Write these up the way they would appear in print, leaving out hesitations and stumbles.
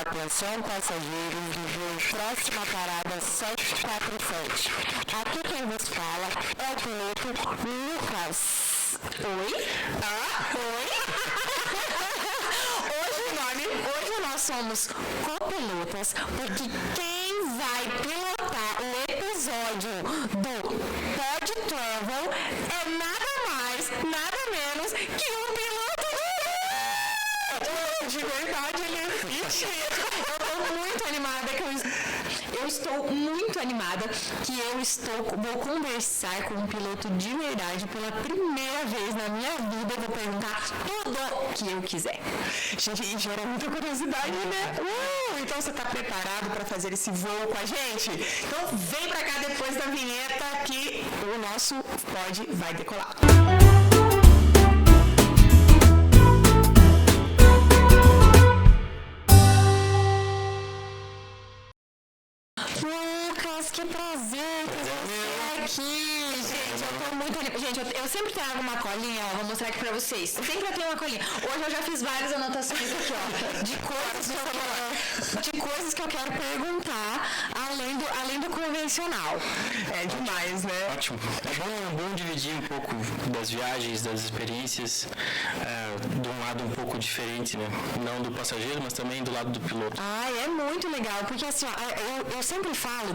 Atenção passageiros do voo próxima parada 747. Aqui quem vos fala é o piloto Lucas. Oi? Oi? Hoje nós somos copilotas, porque quem vai pilotar o episódio do Pod Travel é nada mais, nada menos que um piloto de verdade, ele é mentira. Eu estou muito animada vou conversar com um piloto de verdade pela primeira vez na minha vida. Eu vou perguntar tudo que eu quiser. Gente, gera muita curiosidade, né? Então você está preparado para fazer esse voo com a gente? Então vem para cá depois da vinheta que o nosso pod vai decolar. Lucas, que prazer ter você aqui. Gente, eu tô muito animada. Gente, eu sempre trago uma colinha, ó, vou mostrar aqui pra vocês. Sempre eu tenho uma colinha. Hoje eu já fiz várias anotações aqui, ó, de coisas que eu quero perguntar, além do convencional. É demais, né? Ótimo. É bom dividir um pouco das viagens, das experiências, de um lado um pouco diferente, né? Não do passageiro, mas também do lado do piloto. É muito legal, porque assim, ó, eu sempre falo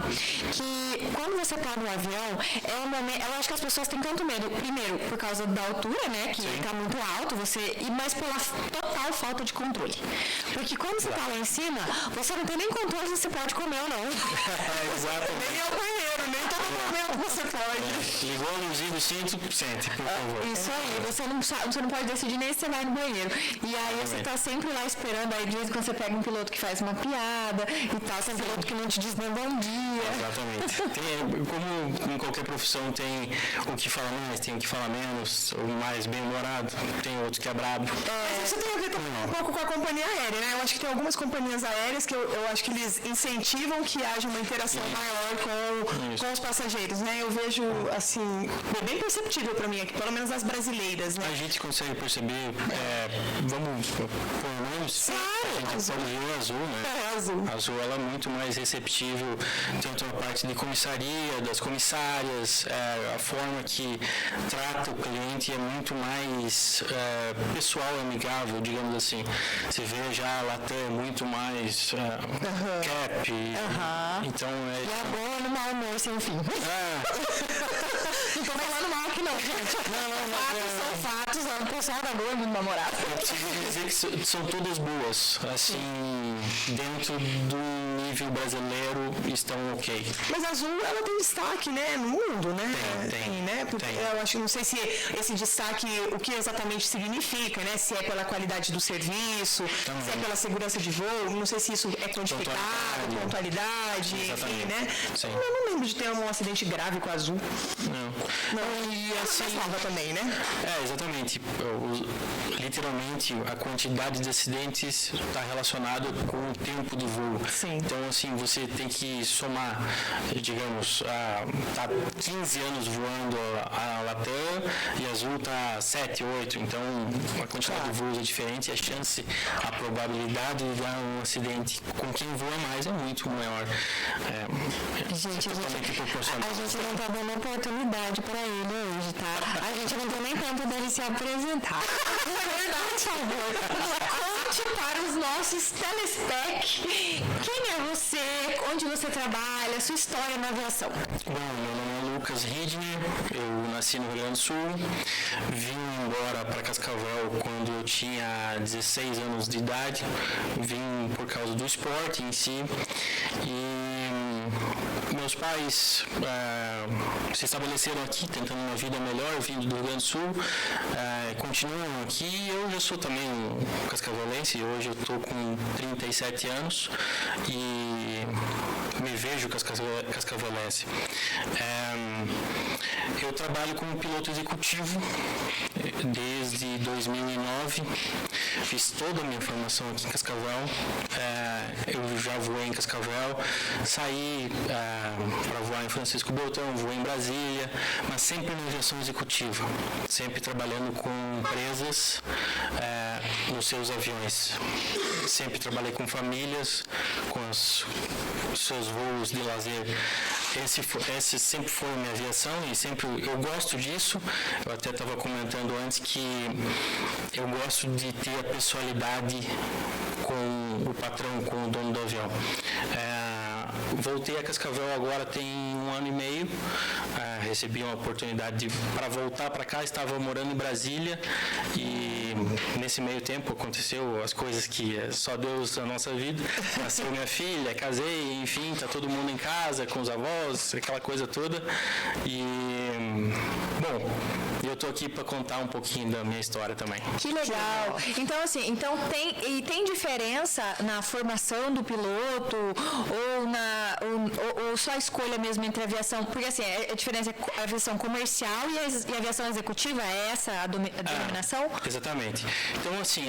que quando você tá no avião, é um momento, eu acho que as pessoas têm tanto medo, primeiro, por causa da altura, né, que tá muito alto, mas pela total falta de controle. Porque quando você tá lá em cima, você não tem nem controle se você pode comer ou não. Exatamente. Nem ao banheiro, nem todo momento você pode. Ligou a luzinha do cinto, sente, por favor. Isso aí, você não pode decidir nem se você vai no banheiro. E aí você tá sempre lá esperando, aí de vez em quando você pega um piloto que faz uma piada e tal, tem um piloto que não te diz nem bom dia. Exatamente. Como em qualquer profissão tem o que fala mais, tem o que fala menos, o mais bem-humorado, tem outro que é brabo. Mas isso tem a ver também um pouco com a companhia aérea, né? Eu acho que tem algumas companhias aéreas que eu acho que eles incentivam que haja uma interação maior com os passageiros, né? Eu vejo, assim, é bem perceptível para mim aqui, pelo menos as brasileiras, né? A gente consegue perceber, vamos por nomes, a gente pode ver o Azul, né? Azul. A Azul, ela é muito mais receptível, tanto a parte de comissaria, das comissárias, a forma que trata o cliente é muito mais pessoal, amigável, digamos assim. Você vê já a Latam é muito mais cap, então E agora no mau humor sem fim. Não tô falando mal aqui não, gente. Fatos são fatos, o pessoal da Gol é muito namorado. Eu preciso dizer que são todas boas, assim, dentro do nível brasileiro estão ok. Mas a Azul, ela tem destaque, né, no mundo, né? Tem, né? Porque tem. eu acho, não sei se esse destaque, o que exatamente significa, né? Se é pela qualidade do serviço, se é pela segurança de voo, não sei se isso é quantificado, pontualidade, enfim, né? Sim. Eu não lembro de ter um acidente grave com a Azul. Não, e assim... Mais nova também, né? Exatamente. Literalmente, a quantidade de acidentes está relacionada com o tempo do voo. Sim. Então, assim, você tem que somar, digamos, tá 15 anos voando a Latam e a Azul tá 7, 8. Então, a quantidade de voos é diferente e a probabilidade de dar um acidente com quem voa mais é muito maior. Gente, totalmente proporcional. a gente não tá dando oportunidade pra ele hoje, tá? A gente não deu nem tempo dele se apresentar. É verdade, por favor. Conte para os nossos telespec quem é você, onde você trabalha, sua história na aviação. Bom, meu nome é Lucas Ridner, eu nasci no Rio Grande do Sul, vim embora para Cascavel quando eu tinha 16 anos de idade, vim por causa do esporte em si e meus pais se estabeleceram aqui, tentando uma vida melhor, vindo do Rio Grande do Sul, continuam aqui e eu já sou também cascavelense, hoje eu estou com 37 anos e me vejo cascavelense. Eu trabalho como piloto executivo desde 2009, fiz toda a minha formação aqui em Cascavel, eu já voei em Cascavel, saí para voar em Francisco Beltrão, voei em Brasília, mas sempre na aviação executiva, sempre trabalhando com empresas nos seus aviões. sempre trabalhei com famílias, com os seus voos de lazer. Esse sempre foi a minha aviação e sempre eu gosto disso. Eu até estava comentando antes que eu gosto de ter a pessoalidade com o patrão, com o dono do avião. Voltei a Cascavel agora tem 1 ano e meio. Recebi uma oportunidade para voltar para cá. Estava morando em Brasília e nesse meio tempo aconteceu as coisas que só Deus na nossa vida. Nasceu minha filha, casei, enfim, tá todo mundo em casa com os avós, aquela coisa toda. E bom, eu tô aqui para contar um pouquinho da minha história também. Que legal. Então assim, tem diferença na formação do piloto ou só a escolha mesmo entre a aviação? Porque assim, a diferença é a aviação comercial e a aviação executiva, é essa a denominação? Exatamente. Então assim,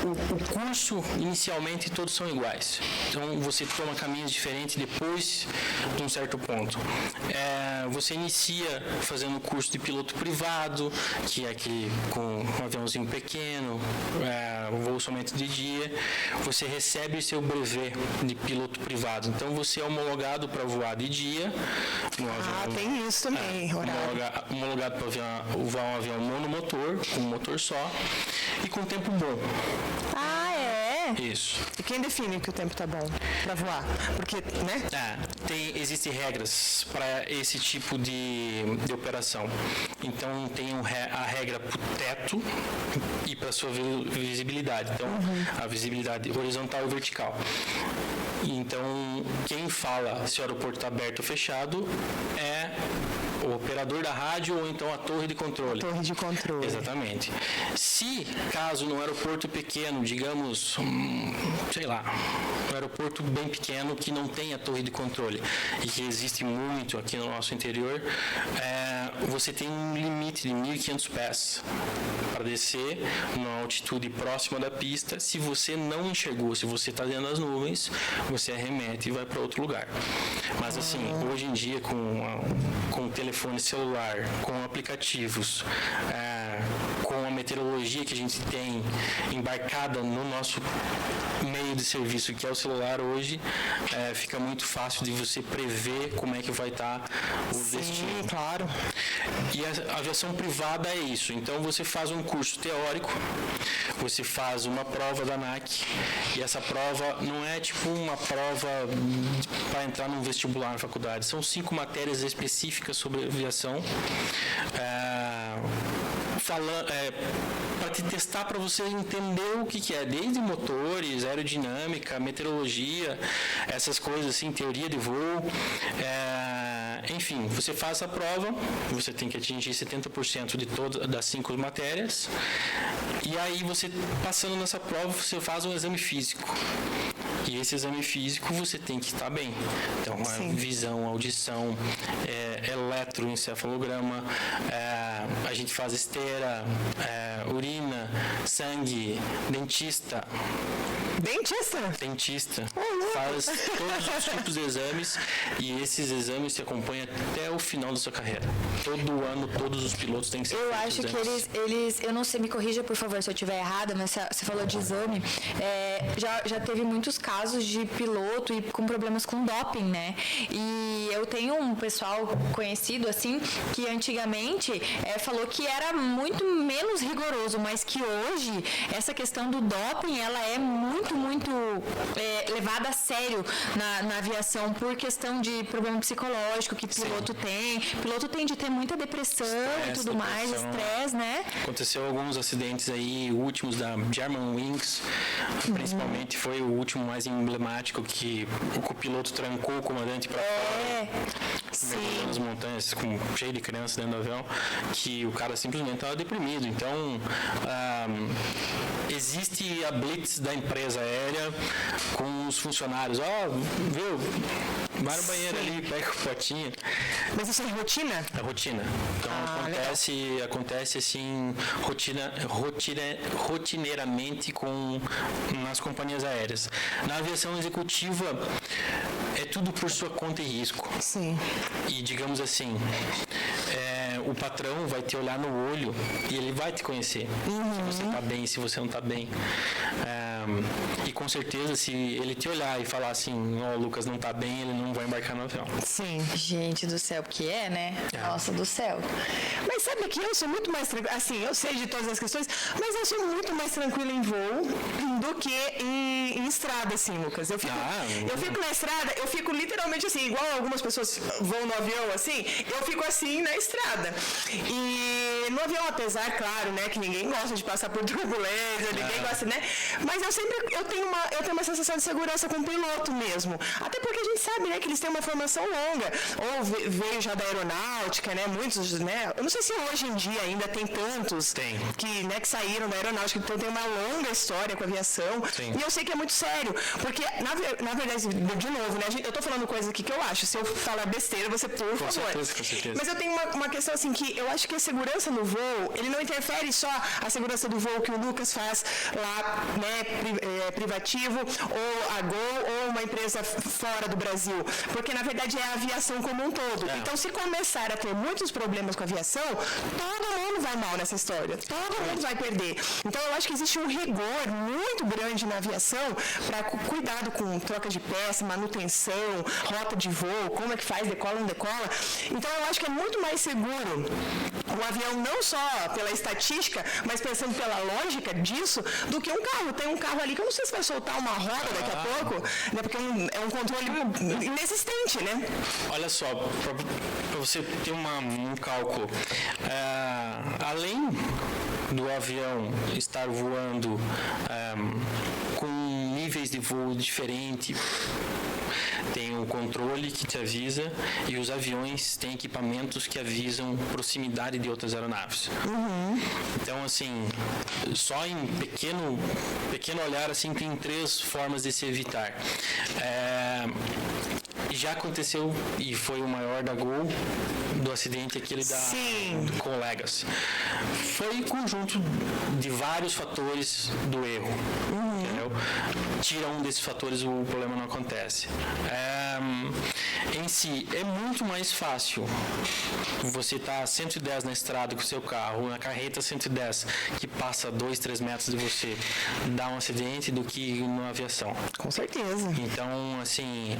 o curso inicialmente todos são iguais. Então você toma caminhos diferentes depois de um certo ponto. Você inicia fazendo o curso de piloto privado, que é aquele com um aviãozinho pequeno, voo somente de dia. Você recebe o seu brevet de piloto privado. Então você é homologado para voar de dia. Tem isso também. Homologado para voar um avião monomotor, com um motor só, e com tempo bom. Isso. E quem define que o tempo está bom para voar? Porque, né? Existem regras para esse tipo de operação. Então, tem a regra para o teto e para a sua visibilidade. Então, a visibilidade horizontal e vertical. Então, quem fala se o aeroporto está aberto ou fechado é o operador da rádio ou então a torre de controle. Torre de controle. Exatamente. Se, caso no aeroporto pequeno, digamos, sei lá, um aeroporto bem pequeno que não tem a torre de controle e que existe muito aqui no nosso interior, você tem um limite de 1.500 pés para descer numa altitude próxima da pista. Se você não enxergou, se você está dentro das nuvens, você arremete e vai para outro lugar. Mas assim, hoje em dia com o telefone celular, com aplicativos, com a meteorologia que a gente tem embarcada no nosso meio de serviço, que é o celular hoje, fica muito fácil de você prever como é que vai estar o destino. Sim, claro. E a aviação privada é isso. Então você faz um curso teórico, você faz uma prova da ANAC, e essa prova não é tipo uma prova para entrar num vestibular na faculdade. São 5 matérias específicas sobre aviação, para te testar, para você entender o que é, desde motores, aerodinâmica, meteorologia, essas coisas assim, teoria de voo. Enfim, você faz a prova, você tem que atingir 70% de todas das 5 matérias, e aí você, passando nessa prova, você faz um exame físico. E esse exame físico você tem que estar bem. Então, visão, audição, eletroencefalograma, a gente faz esteira, urina, sangue, dentista. Faz todos os tipos de exames, e esses exames se acompanham até o final da sua carreira. Todo ano, todos os pilotos têm que ser feitos. Eu acho que eles, eu não sei, me corrija por favor se eu estiver errada, mas você falou de exame, já teve muitos casos de piloto e com problemas com doping, né? E eu tenho um pessoal conhecido assim que antigamente falou que era muito menos rigoroso, mas que hoje essa questão do doping ela é muito levada a sério na aviação por questão de problema psicológico que piloto tem. Piloto tem de ter muita depressão e tudo mais, estresse, né? Aconteceu alguns acidentes aí, últimos da Germanwings, principalmente foi o último mais emblemático, que o copiloto trancou o comandante para fora, mergulhando nas montanhas, cheio de crianças dentro do avião, que o cara simplesmente estava deprimido. Então, existe a blitz da empresa aérea com os funcionários. Viu? Vai no banheiro ali, pega o potinho. Mas isso é rotina? É rotina. Então acontece assim, rotineiramente nas companhias aéreas. Na aviação executiva é tudo por sua conta e risco. Sim. E digamos assim, o patrão vai te olhar no olho e ele vai te conhecer. Se você está bem, se você não está bem. E com certeza, se ele te olhar e falar assim, ó, o Lucas não tá bem, ele não vai embarcar no avião. Sim. Gente do céu, porque né? Nossa do céu. Mas sabe que eu sou muito mais tranquila, assim, eu sei de todas as questões, mas eu sou muito mais tranquila em voo do que em estrada, assim, Lucas. Eu fico na estrada, eu fico literalmente assim, igual algumas pessoas vão no avião, assim, eu fico assim na estrada. E no avião, apesar, claro, né, que ninguém gosta de passar por turbulência, ninguém gosta, né? Mas eu tenho uma sensação de segurança com o piloto mesmo. Até porque a gente sabe, né, que eles têm uma formação longa. Ou veio já da aeronáutica, né? Muitos, né? Eu não sei se hoje em dia ainda tem tantos que saíram da aeronáutica, então tem uma longa história com a aviação. Sim. E eu sei que é muito sério, porque, na verdade, de novo, né? Eu tô falando coisa aqui que eu acho. Se eu falar besteira, você, por favor. Com certeza. Mas eu tenho uma questão assim que eu acho que a segurança no voo, ele não interfere só a segurança do voo que o Lucas faz lá, né, privativo, ou a Gol, ou uma empresa fora do Brasil. Porque, na verdade, é a aviação como um todo. Então, se começar a ter muitos problemas com a aviação, todo mundo vai mal nessa história. Todo mundo vai perder. Então, eu acho que existe um rigor muito grande na aviação para cuidado com troca de peça, manutenção, rota de voo, como é que faz, decola ou não decola. Então, eu acho que é muito mais seguro o avião não só pela estatística, mas pensando pela lógica disso, do que um carro. Tem um carro ali que eu não sei se vai soltar uma roda daqui a pouco, né, porque é um controle inexistente, né? Olha só, para você ter um cálculo, além do avião estar voando com níveis de voo diferentes, tem o controle que te avisa e os aviões têm equipamentos que avisam proximidade de outras aeronaves. Então, assim, só em pequeno olhar, assim, tem 3 formas de se evitar. Já aconteceu, e foi o maior da Gol, do acidente aquele da Colegas. Foi conjunto de vários fatores do erro. Entendeu? Tira um desses fatores, o problema não acontece. Em si, é muito mais fácil você estar a 110 na estrada com o seu carro, na carreta 110, que passa 2, 3 metros de você, dar um acidente, do que na aviação. Com certeza. Então, assim,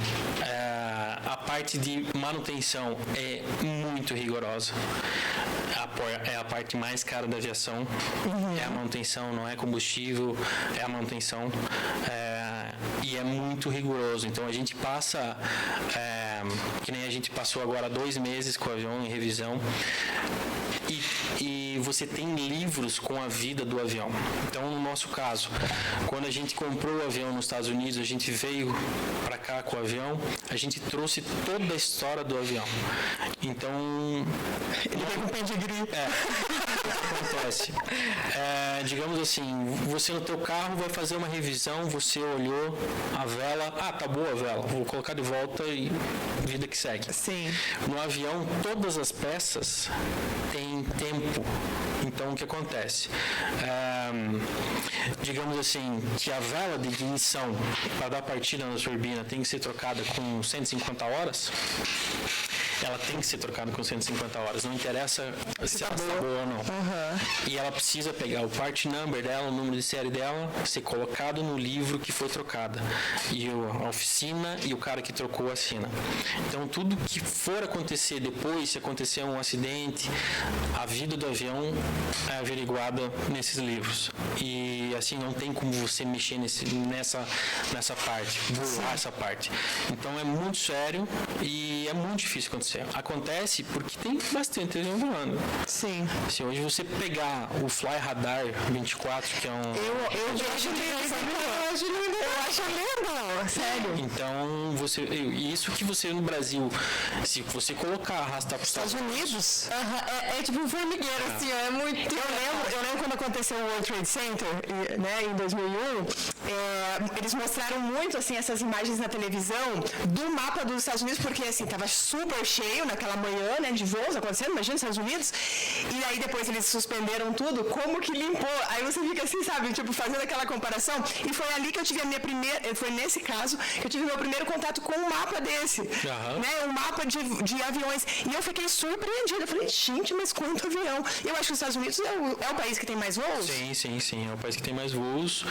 a parte de manutenção é muito rigorosa. É a parte mais cara da aviação. É a manutenção, não é combustível, é a manutenção. E é muito rigoroso. Então, a gente passa, que nem a gente passou agora 2 meses com o avião em revisão. E você tem livros com a vida do avião. Então, no nosso caso, quando a gente comprou o avião nos Estados Unidos, a gente veio para cá com o avião, a gente trouxe toda a história do avião. Então, ele veio com pedigree. O que acontece? Digamos assim, você no teu carro vai fazer uma revisão, você olhou a vela, tá boa a vela, vou colocar de volta e vida que segue. Sim. No avião, todas as peças têm tempo. Então, o que acontece? Digamos assim, que a vela de ignição para dar partida na turbina tem que ser trocada com 150 horas, ela tem que ser trocada com 150 horas. Não interessa se ela está boa ou não. E ela precisa pegar o part number dela, o número de série dela, ser colocado no livro que foi trocada. E a oficina e o cara que trocou assina. Então, tudo que for acontecer depois, se acontecer um acidente, a vida do avião é averiguada nesses livros. E, assim, não tem como você mexer nessa parte, burlar essa parte. Então, é muito sério e é muito difícil acontecer. Acontece porque tem bastante avião voando. Sim. Se hoje você pegar o Fly Radar 24, que é um... Eu acho lindo. Eu acho lindo. Sério. Então, isso que você no Brasil, se você colocar, arrastar para os Estados Unidos, é tipo um formigueiro, assim, é muito... Eu lembro quando aconteceu o World Trade Center, né, em 2001, eles mostraram muito, assim, essas imagens na televisão do mapa dos Estados Unidos, porque, assim, tava super cheio naquela manhã, né, de voos acontecendo, imagina, nos Estados Unidos, e aí depois eles suspenderam tudo, como que limpou? Aí você fica assim, sabe, tipo, fazendo aquela comparação, e foi ali que eu tive a minha primeira, foi nesse caso, que eu tive meu primeiro contato com um mapa desse, né, um mapa de aviões, e eu fiquei surpreendida, eu falei, gente, mas quanto avião? Eu acho que os Estados Unidos é o país que tem mais voos? Sim, é o país que tem mais voos,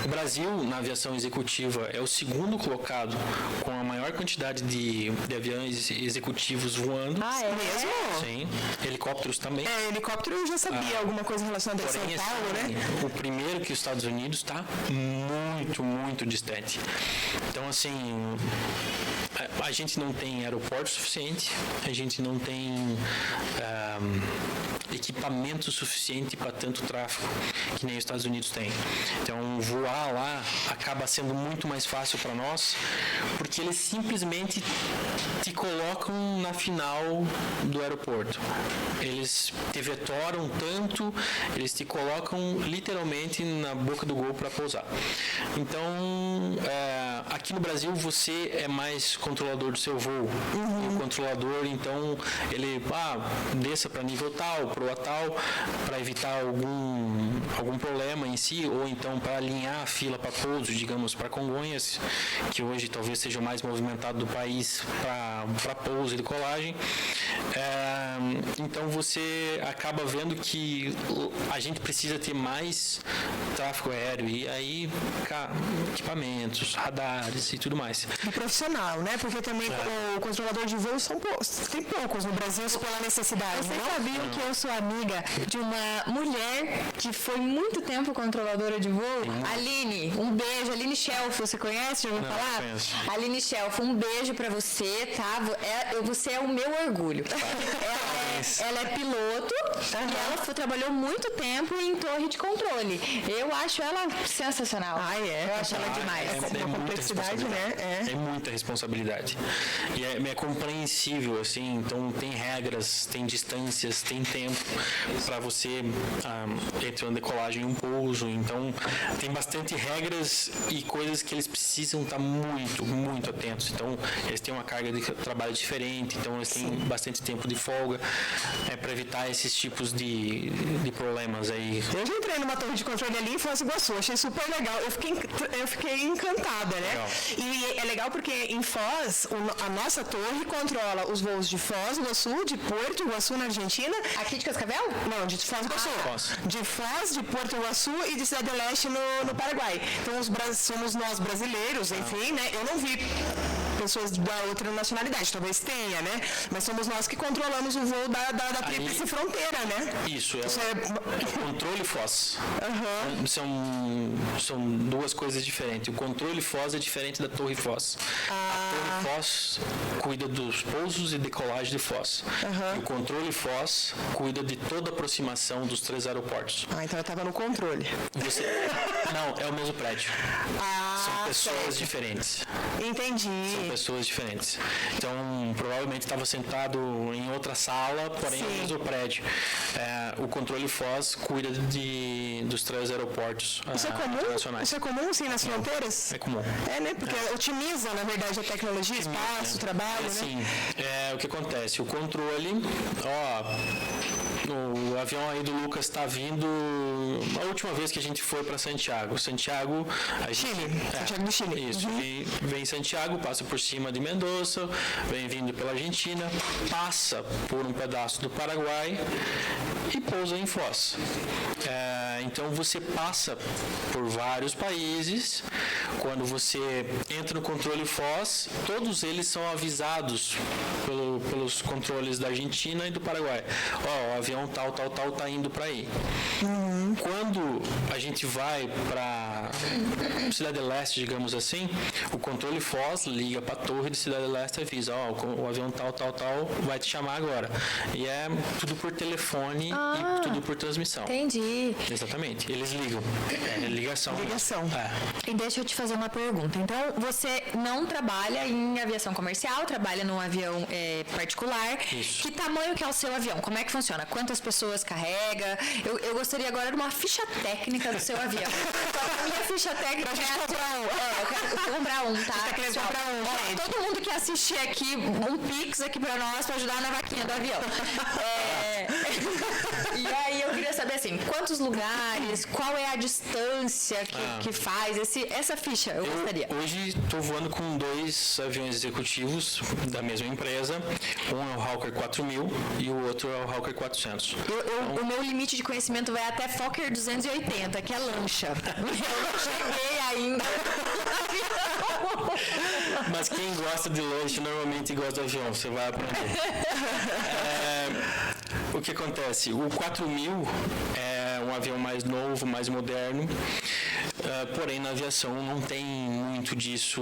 O Brasil, na aviação executiva, é o segundo colocado com a maior quantidade de aviões executivos voando. É mesmo? Sim. Helicópteros também. Helicóptero eu já sabia alguma coisa relacionada a São Paulo, né? O primeiro que os Estados Unidos está muito, muito distante. Então, assim, a gente não tem aeroporto suficiente, a gente não tem equipamento suficiente para tanto tráfego que nem os Estados Unidos têm. Então, voar lá acaba sendo muito mais fácil para nós, porque eles simplesmente te colocam na final do aeroporto. Eles te vetoram tanto, eles te colocam literalmente na boca do gol para pousar. Então, aqui no Brasil, você é mais controlador do seu voo. E o controlador, então, ele desça para nível tal, proa tal, para evitar algum problema em si, ou então para alinhar a fila para pouso, digamos, para Congonhas, que hoje talvez seja o mais movimentado do país para pouso e decolagem. Então você acaba vendo que a gente precisa ter mais tráfego aéreo e aí equipamentos, radares e tudo mais. E profissional, né? Porque também o controlador de voo tem poucos no Brasil pela necessidade. Vocês sabiam que eu sou amiga de uma mulher que foi muito tempo controladora de voo? Aline, um beijo. Aline Shelf, você conhece? Já ouviu falar? Conheço. Aline Shelf, um beijo pra você, tá? Você é o meu orgulho. Ela é piloto e ela trabalhou muito tempo em torre de controle. Eu acho ela sensacional. Eu acho ela demais. Uma complexidade, né? É muita responsabilidade. E é compreensível, assim, então tem regras, tem distâncias, tem tempo para você entre uma decolagem e um pouso. Então tem bastante regras e coisas que eles precisam estar muito, muito atentos. Então eles têm uma carga de trabalho diferente, então eles têm bastante tempo de folga para evitar esses tipos de problemas aí. Eu já entrei numa torre de controle ali em Foz do Iguaçu, achei super legal. Eu fiquei encantada, né? Legal. E é legal porque em Foz, a nossa torre controla os voos de Foz do Iguaçu, de Porto Iguaçu na Argentina. Aqui de Cascavel? Não, de Foz do Iguaçu. De Foz, de Porto Iguaçu e de Cidade do Leste no Paraguai. Então somos nós brasileiros, enfim, né? Eu não vi pessoas da outra nacionalidade, talvez tenha, né? Mas somos nós que controlamos o voo da tríplice fronteira, né? Isso, é o controle Foz. São duas coisas diferentes. O controle Foz é diferente da torre Foz. A torre Foz cuida dos pousos e decolagem de Foz. E o controle Foz cuida de toda a aproximação dos 3 aeroportos. Então eu estava no controle. Não, é o mesmo prédio. São pessoas diferentes. Entendi. São pessoas diferentes. Então, provavelmente estava sentado em outra sala, porém no mesmo prédio. O controle Foz cuida dos 3 aeroportos internacionais. Isso é comum, sim, nas fronteiras? É comum. Né? Porque otimiza, na verdade, a tecnologia, espaço, trabalho, assim, né? O que acontece? O controle, o avião aí do Lucas está vindo. A última vez que a gente foi para Santiago. Santiago do Chile. Isso. E vem em Santiago, passa por cima de Mendoza, vem vindo pela Argentina, passa por um pedaço do Paraguai e pousa em Foz. Então você passa por vários países. Quando você entra no controle Foz, todos eles são avisados pelos controles da Argentina e do Paraguai. O avião tal tá indo para aí. Quando a gente vai para Cidade do Leste, digamos assim, o controle Foz liga para a torre de Cidade do Leste e avisa, o avião tal vai te chamar agora. E é tudo por telefone e tudo por transmissão. Entendi. Exatamente. Eles ligam. Ligação. E deixa eu te fazer uma pergunta. Então, você não trabalha em aviação comercial, trabalha num avião particular. Isso. Que tamanho que é o seu avião? Como é que funciona? Quantas pessoas carrega? Eu gostaria agora de uma ficha técnica do seu avião. A minha ficha técnica eu quero comprar um, tá? Você quer comprar um? Todo mundo que assistir aqui, um Pix aqui pra nós, pra ajudar na vaquinha do avião. E aí eu queria saber saber assim, quantos lugares, qual é a distância que faz, essa ficha eu gostaria. Hoje estou voando com 2 aviões executivos da mesma empresa, um é o Hawker 4000 e o outro é o Hawker 400. O meu limite de conhecimento vai até Fokker 280, que é lancha. Eu não cheguei ainda. Mas quem gosta de lanche normalmente gosta do avião, você vai aprender. O que acontece? O 4000 é um avião mais novo, mais moderno, porém na aviação não tem muito disso.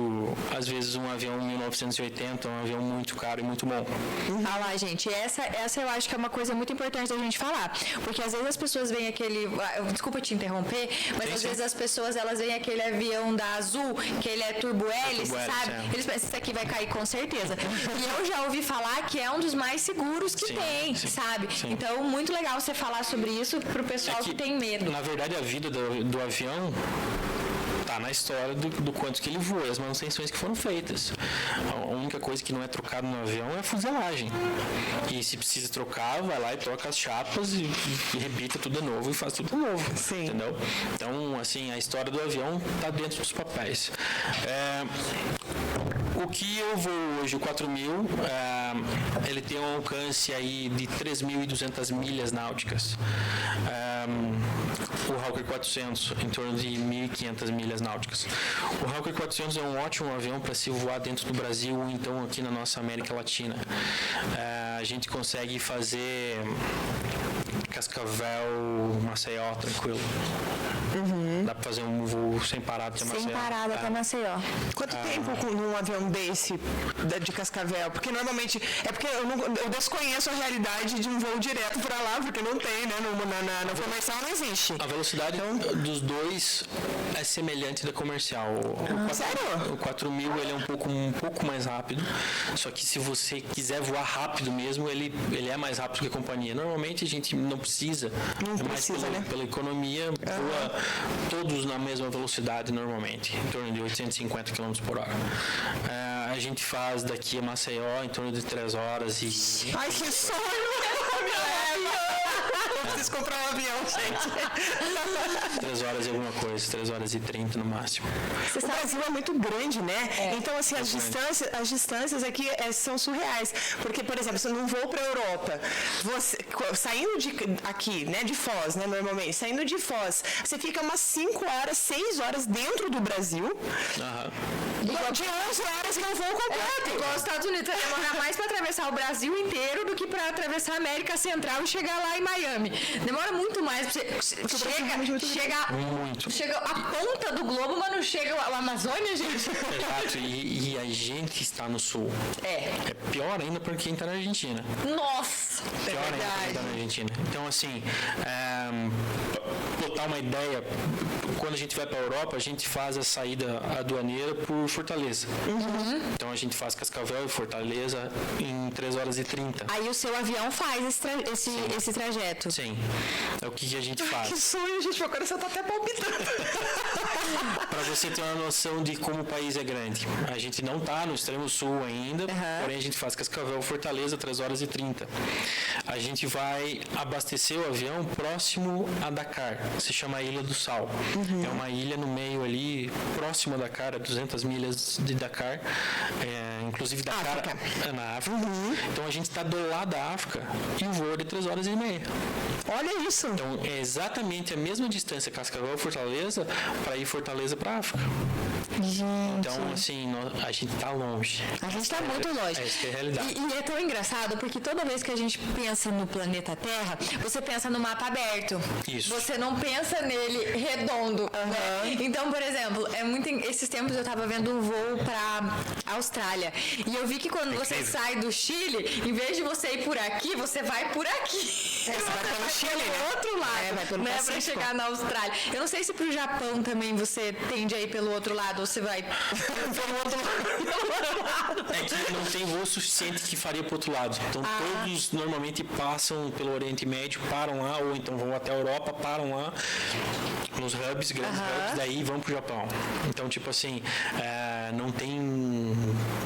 Às vezes um avião 1980 é um avião muito caro e muito bom. Ah lá, gente, essa eu acho que é uma coisa muito importante da gente falar, porque às vezes as pessoas veem aquele, desculpa te interromper, mas às vezes as pessoas elas veem aquele avião da Azul, que ele é turbo-hélice, sabe? Eles pensam, isso aqui vai cair com certeza. E eu já ouvi falar que é um dos mais seguros que tem, sabe? Sim. Então, muito legal você falar sobre isso pro pessoal que tem medo. Na verdade, a vida do avião tá na história do quanto que ele voa, as manutenções que foram feitas. A única coisa que não é trocada no avião é a fuselagem. E se precisa trocar, vai lá e troca as chapas e rebita tudo de novo e faz tudo de novo. Sim. Entendeu? Então, assim, a história do avião tá dentro dos papéis. O que eu vou hoje, o 4000, ele tem um alcance aí de 3.200 milhas náuticas. O Hawker 400, em torno de 1.500 milhas náuticas. O Hawker 400 é um ótimo avião para se voar dentro do Brasil ou então aqui na nossa América Latina. A gente consegue fazer Cascavel, Maceió, tranquilo. Dá para fazer um voo sem parada até Maceió. Sem parada até Maceió. Quanto tempo num avião desse de Cascavel? Porque normalmente, porque eu desconheço a realidade de um voo direto para lá, porque não tem, né? Na comercial não existe. A velocidade dos dois é semelhante da comercial. Sério? O 4000 ele é um pouco mais rápido, só que se você quiser voar rápido mesmo, ele é mais rápido que a companhia. Normalmente a gente não precisa, pela economia, voa todos na mesma velocidade normalmente, em torno de 850 km por hora. A gente faz daqui a Maceió em torno de 3 horas e... Ai, que sonho! Eu preciso comprar um avião, gente. 3 horas e alguma coisa, 3 horas e 30 no máximo. O Brasil é muito grande, né? Então, assim, as distâncias aqui são surreais. Porque, por exemplo, se eu não vou para a Europa, saindo aqui, né, de Foz, né, normalmente, saindo de Foz, você fica umas 5 horas, 6 horas dentro do Brasil. De 11 horas no voo completo. Igual os Estados Unidos, vai demorar mais para atravessar o Brasil inteiro do que para atravessar a América Central e chegar lá em Miami. Demora muito mais. Chega a ponta do globo, mas não chega a Amazônia, gente. Exato, e a gente está no sul. É pior ainda para quem está na Argentina. Nossa, pior ainda para quem está na Argentina. Então, assim, botar uma ideia, quando a gente vai para a Europa, a gente faz a saída aduaneira por Fortaleza. Então, a gente faz Cascavel e Fortaleza em 3 horas e 30. Aí o seu avião faz esse trajeto. Sim. É o que a gente faz. Que sonho, gente. Meu coração tá até palpitando. Para você ter uma noção de como o país é grande. A gente não está no extremo sul ainda, porém a gente faz Cascavel, Fortaleza, 3 horas e 30. A gente vai abastecer o avião próximo a Dakar. Se chama Ilha do Sal. É uma ilha no meio ali, próximo a Dakar, a 200 milhas de Dakar. Inclusive Dakar é na África. Então a gente está do lado da África e o voo é de 3 horas e meia. Olha isso. Então é exatamente a mesma distância Cascavel-Fortaleza para ir Fortaleza para a África. Gente. Então, assim, a gente tá longe. A gente tá muito longe. Essa é a realidade. E é tão engraçado porque toda vez que a gente pensa no planeta Terra, você pensa no mapa aberto. Isso. Você não pensa nele redondo. Né? Então, por exemplo, esses tempos eu tava vendo um voo pra Austrália. E eu vi que quando você sai do Chile, em vez de você ir por aqui, você vai por aqui. Você vai pelo Chile, outro lado, vai pelo né, pra chegar na Austrália. Eu não sei se pro Japão também você tende a ir pelo outro lado ou você vai pelo outro lado? É que não tem voo suficiente que faria para o outro lado. Então, todos normalmente passam pelo Oriente Médio, param lá, ou então vão até a Europa, param lá, nos hubs, grandes hubs, daí vão para o Japão. Então, tipo assim, não tem,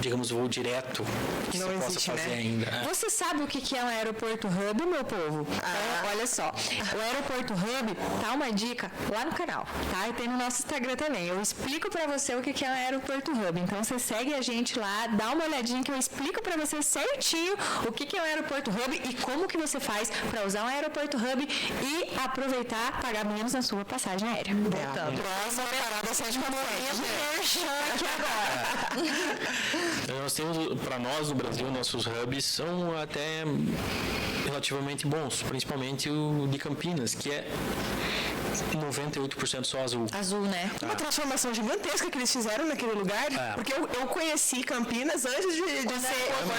digamos, voo direto que Não você possa existe, fazer né? ainda. Você sabe o que é um aeroporto hub, meu povo? Então, olha só, o aeroporto hub tá uma dica lá no canal, tá? E tem no nosso Instagram também. Eu explico pra você o que é um aeroporto hub. Então você segue a gente lá, dá uma olhadinha que eu explico pra você certinho o que é um aeroporto hub e como que você faz pra usar um aeroporto hub e aproveitar, pagar menos na sua passagem aérea. Voltando. Próxima parada 7 Aqui agora. Nós temos, para nós no Brasil, nossos hubs são até relativamente bons, principalmente o de Campinas, que é 98% só azul. Azul, né? Uma transformação gigantesca que eles fizeram naquele lugar, porque eu conheci Campinas antes de ser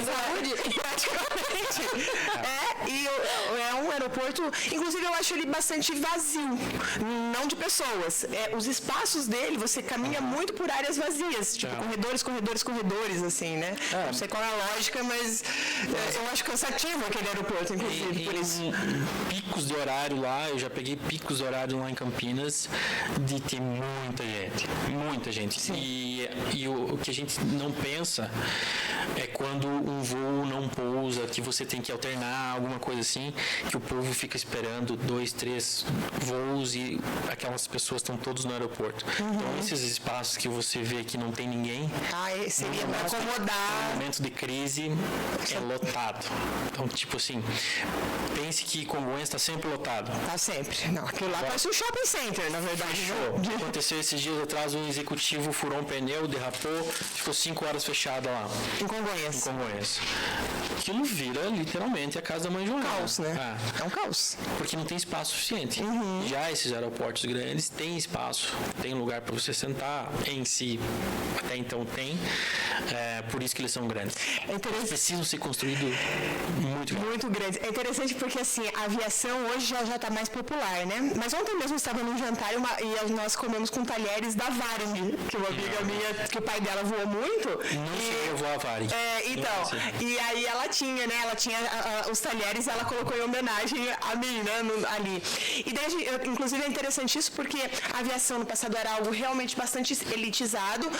saúde, praticamente. E é um aeroporto, inclusive eu acho ele bastante vazio, não de pessoas. Os espaços dele, você caminha muito por áreas vazias, tipo corredores, assim, né? Não sei qual é a lógica, mas eu acho cansativo aquele aeroporto, inclusive, por isso. Picos de horário lá, eu já peguei picos de horário lá em Campinas de ter muita gente. E o que a gente não pensa é quando um voo não pousa, que você tem que alternar, alguma coisa assim, que o povo fica esperando 2, 3 voos e aquelas pessoas estão todos no aeroporto. Então, esses espaços que você vê que não tem ninguém, Seria para acomodar. no momento de crise, é lotado. Então, tipo assim, pense que Congonhas está sempre lotado. Tá sempre. Não, aquilo lá parece um shopping center, na verdade. Fechou. Aconteceu esses dias atrás, um executivo furou um pneu, derrapou, ficou 5 horas fechada lá. Em Congonhas. Aquilo vira literalmente a casa da mãe Joana. Caos, né? É um caos. Porque não tem espaço suficiente. Já esses aeroportos grandes têm espaço, tem lugar para você sentar, em si, até então tem. Por isso que eles são grandes. Eles precisam ser construídos muito grandes. É interessante porque, assim, a aviação hoje já está mais popular, né? Mas ontem mesmo estava num jantar e nós comemos com talheres da Varig, que uma amiga minha, que o pai dela voou muito. Não sei, eu vou a Varig. E aí ela tinha, né? Ela tinha os talheres e ela colocou em homenagem a mim, né? Ali. E daí, inclusive, é interessante isso porque a aviação no passado era algo realmente bastante elitizado.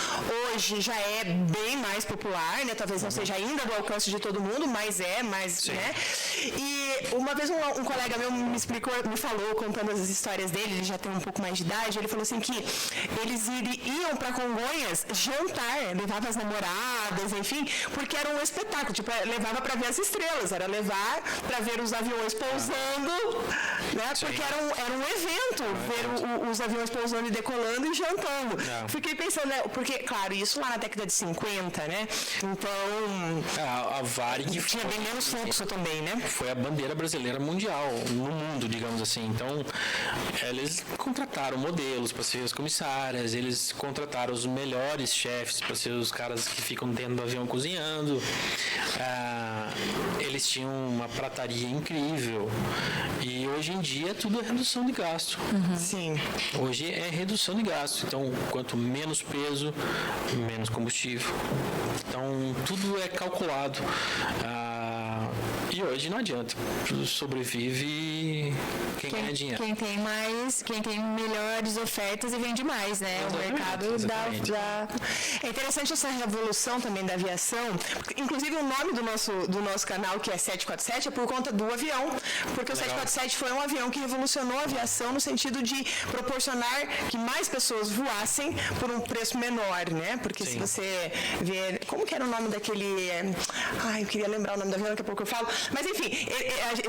Hoje já é bem mais popular, né? Talvez não seja ainda do alcance de todo mundo, mas né? E uma vez um colega meu me falou, contando as histórias dele, ele já tem um pouco mais de idade, ele falou assim que eles iam para Congonhas jantar, levava as namoradas, enfim, porque era um espetáculo, tipo, levava para ver as estrelas, era levar para ver os aviões pousando, né? Porque era um evento, ver os aviões pousando e decolando e jantando. Fiquei pensando, né? Porque, claro, isso lá na década de 50, né? Então... A Varig tinha bem menos fluxo também, né? Foi a bandeira brasileira mundial, no mundo, digamos assim. Então, eles contrataram modelos para ser as comissárias, eles contrataram os melhores chefes para ser os caras que ficam dentro do avião cozinhando. Eles tinham uma prataria incrível. E hoje em dia tudo é redução de gasto. Sim. Hoje é redução de gasto. Então, quanto menos peso, menos combustível. Então, tudo é calculado. E hoje não adianta. Sobrevive quem ganha dinheiro. Quem tem melhores ofertas e vende mais, né? Exatamente, o mercado dá. É interessante essa revolução também da aviação. Inclusive o nome do nosso canal, que é 747, é por conta do avião. Porque o 747 foi um avião que revolucionou a aviação no sentido de proporcionar que mais pessoas voassem por um preço menor, né? Porque se você vê... Como que era o nome daquele... eu queria lembrar o nome do avião, daqui a pouco eu falo. Mas enfim,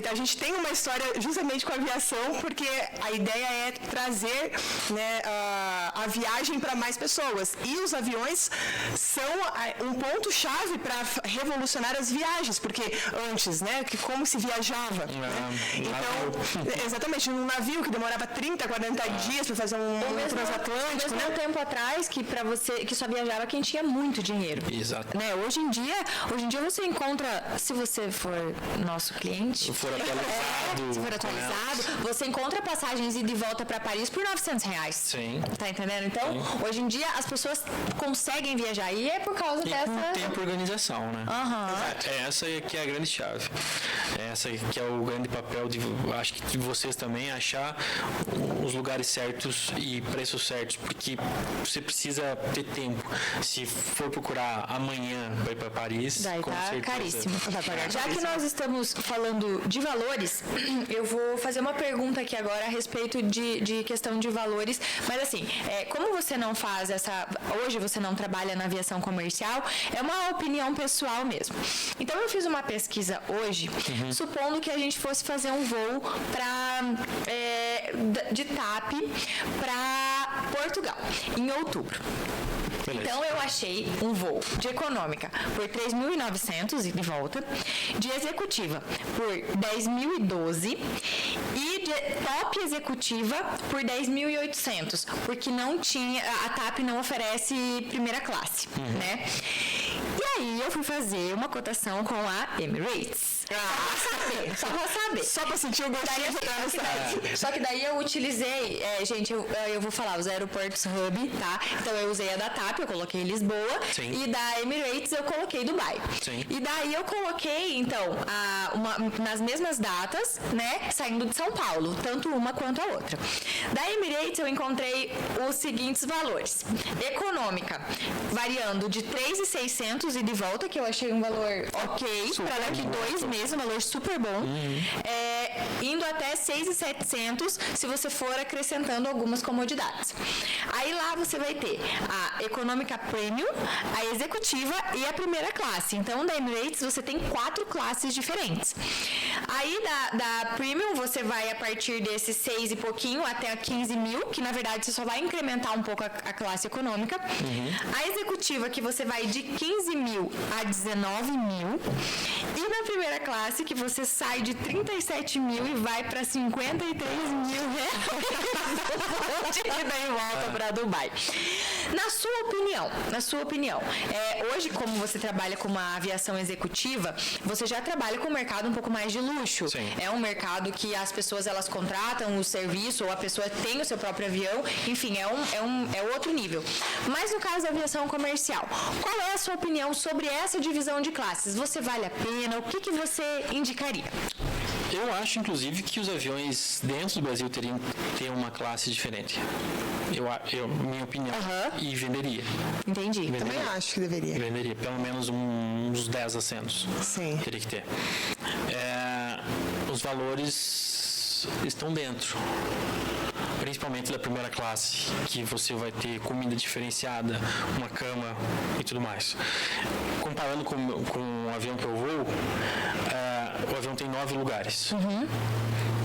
a gente tem uma história justamente com a aviação, porque a ideia é trazer, né, a viagem para mais pessoas. E os aviões são um ponto-chave para revolucionar as viagens, porque antes, né, como se viajava. Então, exatamente, num navio que demorava 30, 40 dias para fazer um transatlântico. Mesmo tempo atrás, que só viajava quem tinha muito dinheiro. Exato. Né? Hoje em dia você encontra, se você você for nosso cliente. Se for atualizado. Se for atualizado, você encontra passagens ida e volta para Paris por R$900. Sim. Tá entendendo? Então, hoje em dia, as pessoas conseguem viajar e é por causa E dessa... com tempo e organização, né? Essa que é a grande chave. Essa que é o grande papel acho que de vocês também, achar os lugares certos e preços certos, porque você precisa ter tempo. Se for procurar amanhã para ir para Paris, Daí com tá certeza. caríssimo. Já que nós estamos falando de valores, eu vou fazer uma pergunta aqui agora a respeito de questão de valores, mas assim, como você não faz hoje você não trabalha na aviação comercial, é uma opinião pessoal mesmo. Então eu fiz uma pesquisa hoje, supondo que a gente fosse fazer um voo de TAP para Portugal, em outubro. Beleza. Então eu achei um voo de econômica por 3.900 e de volta, de executiva por 10.012 e de top executiva por 10.800, porque não tinha, a TAP não oferece primeira classe, né? E aí eu fui fazer uma cotação com a Emirates. Só pra saber. Só pra sentir o gostinho de ficar no site. Só que daí eu utilizei, gente, eu vou falar, os aeroportos hub, tá? Então eu usei a da TAP, eu coloquei Lisboa. Sim. E da Emirates eu coloquei Dubai. Sim. E daí eu coloquei, então, nas mesmas datas, né, saindo de São Paulo, tanto uma quanto a outra. Da Emirates eu encontrei os seguintes valores. Econômica, variando de 3.600 e de volta, que eu achei um valor ok, para daqui 2 meses, um valor super bom. Indo até 6.700 se você for acrescentando algumas comodidades. Aí lá você vai ter a econômica premium, a executiva e a primeira classe. Então, da Emirates você tem 4 classes diferentes. Aí da premium você vai a partir desses 6 e pouquinho até 15 mil, que na verdade você só vai incrementar um pouco a classe econômica. A executiva que você vai de 15 mil a 19 mil. E na primeira classe que você sai de 37 mil e vai para 53 mil reais de ida e volta para Dubai. Na sua opinião, hoje como você trabalha com uma aviação executiva, você já trabalha com um mercado um pouco mais de luxo. Sim. É um mercado que as pessoas elas contratam o serviço ou a pessoa tem o seu próprio avião, enfim, é outro nível. Mas no caso da aviação comercial, qual é a sua opinião sobre essa divisão de classes? Você vale a pena? O que você indicaria? Eu acho, inclusive, que os aviões dentro do Brasil teriam que ter uma classe diferente. Minha opinião. E venderia. Entendi. Também acho que deveria. Venderia. Pelo menos uns 10 assentos. Sim. Teria que ter. Os valores estão dentro. Principalmente da primeira classe, que você vai ter comida diferenciada, uma cama e tudo mais. Comparando com o avião que eu vou, o avião tem 9 lugares.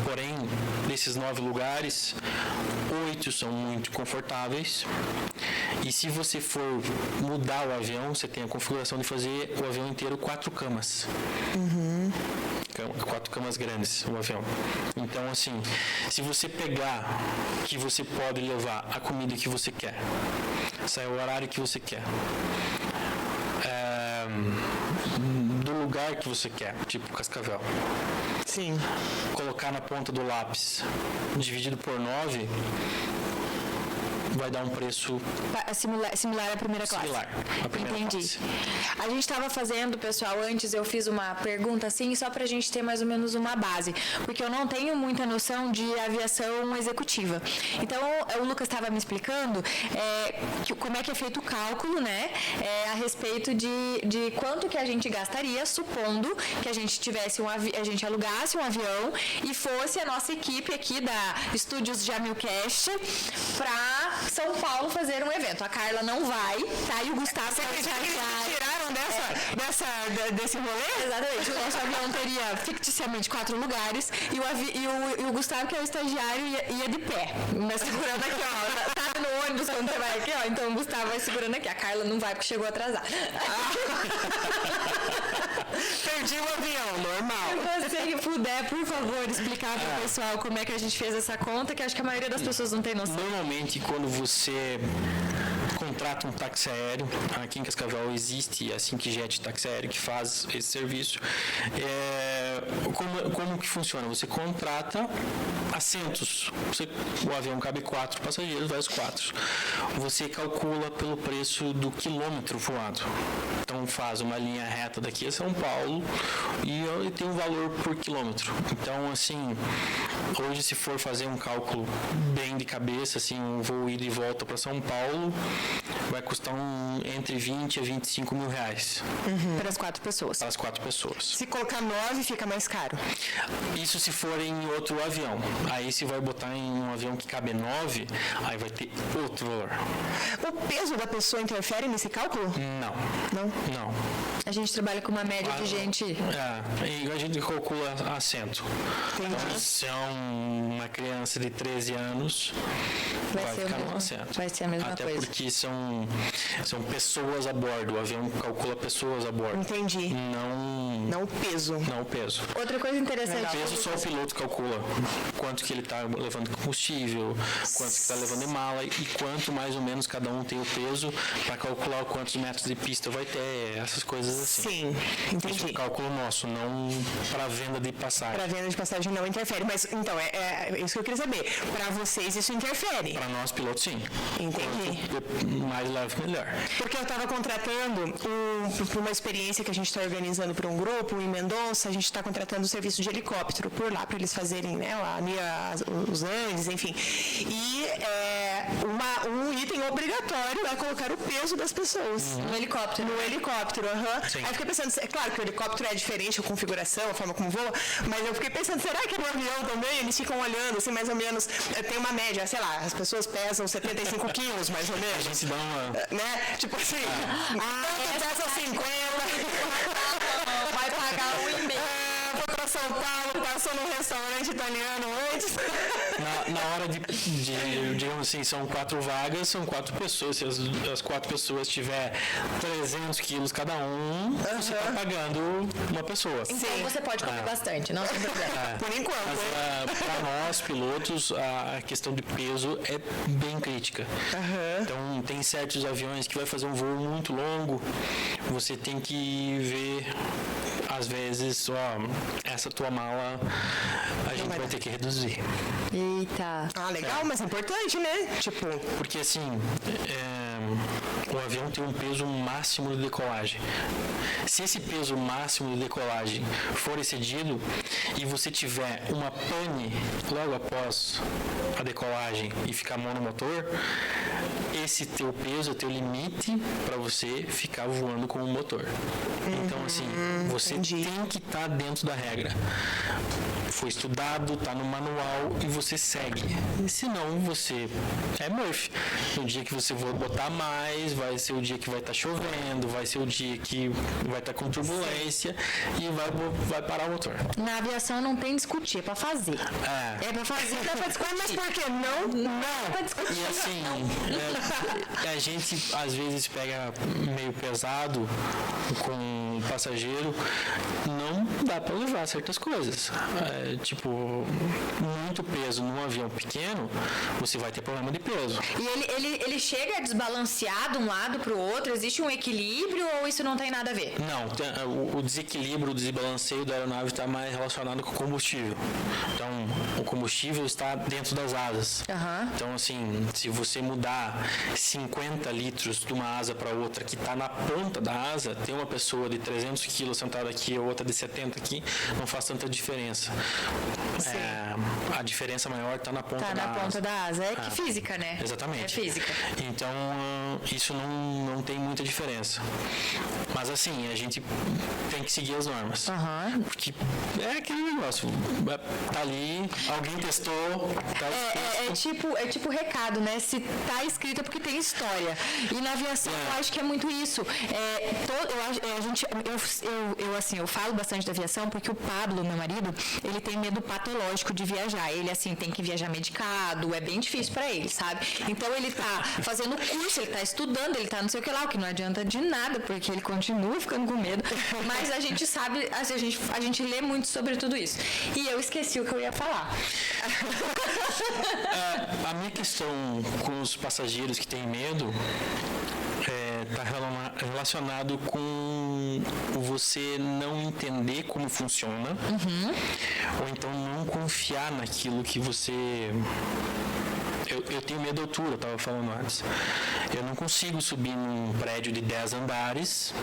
Porém, desses 9 lugares, 8 são muito confortáveis. E se você for mudar o avião, você tem a configuração de fazer o avião inteiro 4 camas. 4 camas grandes, o avião. Então, assim, se você pegar que você pode levar a comida que você quer, sai o horário que você quer, do lugar que você quer, tipo Cascavel. Sim. Colocar na ponta do lápis, dividido por 9, vai dar um preço similar à primeira classe. Similar à primeira Entendi. classe. A gente estava fazendo, pessoal, antes eu fiz uma pergunta assim, só para a gente ter mais ou menos uma base, porque eu não tenho muita noção de aviação executiva. Então, o Lucas estava me explicando como é que é feito o cálculo, né, a respeito de quanto que a gente gastaria, supondo que a gente tivesse a gente alugasse um avião e fosse a nossa equipe aqui da Estúdios Jamilcast para São Paulo fazer um evento. A Carla não vai, tá? E o Gustavo Tiraram desse rolê? Exatamente. O nosso avião teria ficticiamente 4 lugares e o Gustavo, que é o estagiário, ia de pé, mas segurando aqui, ó. Tá no ônibus quando você vai aqui, ó. Então o Gustavo vai segurando aqui. A Carla não vai porque chegou atrasada. Perdi o avião, normal. Se você que puder, por favor, explicar pro pessoal como é que a gente fez essa conta, que acho que a maioria das pessoas não tem noção. Normalmente, quando você contrata um táxi aéreo. Aqui em Cascavel existe a SincJet Táxi Aéreo que faz esse serviço. Como que funciona? Você contrata assentos. O avião cabe 4 passageiros, vai os 4. Você calcula pelo preço do quilômetro voado. Então faz uma linha reta daqui a São Paulo e tem um valor por quilômetro. Então, assim, hoje se for fazer um cálculo bem de cabeça, assim, um voo ida e volta para São Paulo, vai custar entre 20 a 25 mil reais. Para as 4 pessoas. Para as 4 pessoas. Se colocar 9, fica mais caro. Isso se for em outro avião. Aí se vai botar em um avião que cabe 9, aí vai ter outro valor. O peso da pessoa interfere nesse cálculo? Não. A gente trabalha com uma média de gente... E a gente calcula assento. Então, se é uma criança de 13 anos, vai ficar no assento. Vai ser a mesma Até coisa. porque são pessoas a bordo. O avião calcula pessoas a bordo. Entendi. Não o peso. Não o peso. Outra coisa interessante... O peso só o piloto calcula. Quanto que ele está levando de combustível, quanto que está levando de mala e quanto mais ou menos cada um tem o peso para calcular quantos metros de pista vai ter, essas coisas assim. Sim, entendi. Isso é um cálculo nosso, não para venda de passagem. Para venda de passagem não interfere. Mas, então, é isso que eu queria saber. Para vocês isso interfere? Para nós pilotos, sim. Entendi. Quanto mais leve, melhor. Porque eu estava contratando para uma experiência que a gente está organizando para um grupo em Mendonça, a gente está contratando um serviço de helicóptero por lá, para eles fazerem, né, os Andes, enfim. E um item obrigatório é colocar o peso das pessoas. No helicóptero. No helicóptero, Aí eu fiquei pensando, é claro que o helicóptero é diferente, a configuração, a forma como voa, mas eu fiquei pensando, será que no avião também eles ficam olhando, assim, mais ou menos, tem uma média, sei lá, as pessoas pesam 75 quilos, mais ou menos. A gente dá uma... Né? Tipo assim, pesa 50. Vai pagar 1,5. Vou pra São Paulo, passou num restaurante italiano antes. Na hora digamos assim, são 4 vagas, são 4 pessoas. Se as 4 pessoas tiver 300 quilos cada um, você está pagando uma pessoa. Então você pode comer bastante, não tem problema. Por enquanto. Mas para nós, pilotos, a questão de peso é bem crítica. Então, tem certos aviões que vai fazer um voo muito longo, você tem que ver, às vezes, essa tua mala a gente vai ter que reduzir. Eita. Legal, mas é importante, né? Tipo... Porque assim, o avião tem um peso máximo de decolagem. Se esse peso máximo de decolagem for excedido e você tiver uma pane logo após a decolagem e ficar monomotor, esse teu peso é teu limite para você ficar voando com o motor. Então, assim, você tem que estar dentro da regra. Foi estudado, está no manual e você segue. Senão você é Murphy. No dia que você for botar mais, vai ser o dia que vai estar chovendo, vai ser o dia que vai estar com turbulência e vai parar o motor. Na aviação não tem discutir, é pra fazer. É pra fazer, não é pra discutir. Mas por que não? Não é pra discutir. E assim, a gente às vezes pega meio pesado com o passageiro, não dá para levar certas coisas. Tipo, muito peso num avião pequeno, você vai ter problema de peso. E ele chega desbalanceado de um lado para o outro? Existe um equilíbrio ou isso não tem nada a ver? Não, o desequilíbrio, o desbalanceio da aeronave está mais relacionado com o combustível. Então, o combustível está dentro das asas. Então, assim, se você mudar 50 litros de uma asa para outra que está na ponta da asa, tem uma pessoa de 300 quilos sentada aqui, outra de 70 aqui, não faz tanta diferença. A diferença maior está na ponta da asa. Está na ponta da asa. É que física, né? Exatamente. É física. Então, isso não tem muita diferença. Mas, assim, a gente tem que seguir as normas. Porque é aquele negócio. Tá ali, alguém testou. É tipo recado, né? Se tá escrito é porque tem história. E na aviação eu acho que é muito isso. Eu falo bastante da aviação porque o Pablo, meu marido, ele tem medo patológico de viajar. Ele, assim, tem que viajar medicado, é bem difícil pra ele, sabe? Então, ele tá fazendo curso, ele tá estudando, ele tá não sei o que lá, o que não adianta de nada, porque ele continua ficando com medo. Mas a gente sabe, a gente lê muito sobre tudo isso. E eu esqueci o que eu ia falar. A minha questão com os passageiros que têm medo está relacionado com você não entender como funciona, ou então não confiar naquilo que você... Eu tenho medo da altura, eu estava falando antes. Eu não consigo subir num prédio de 10 andares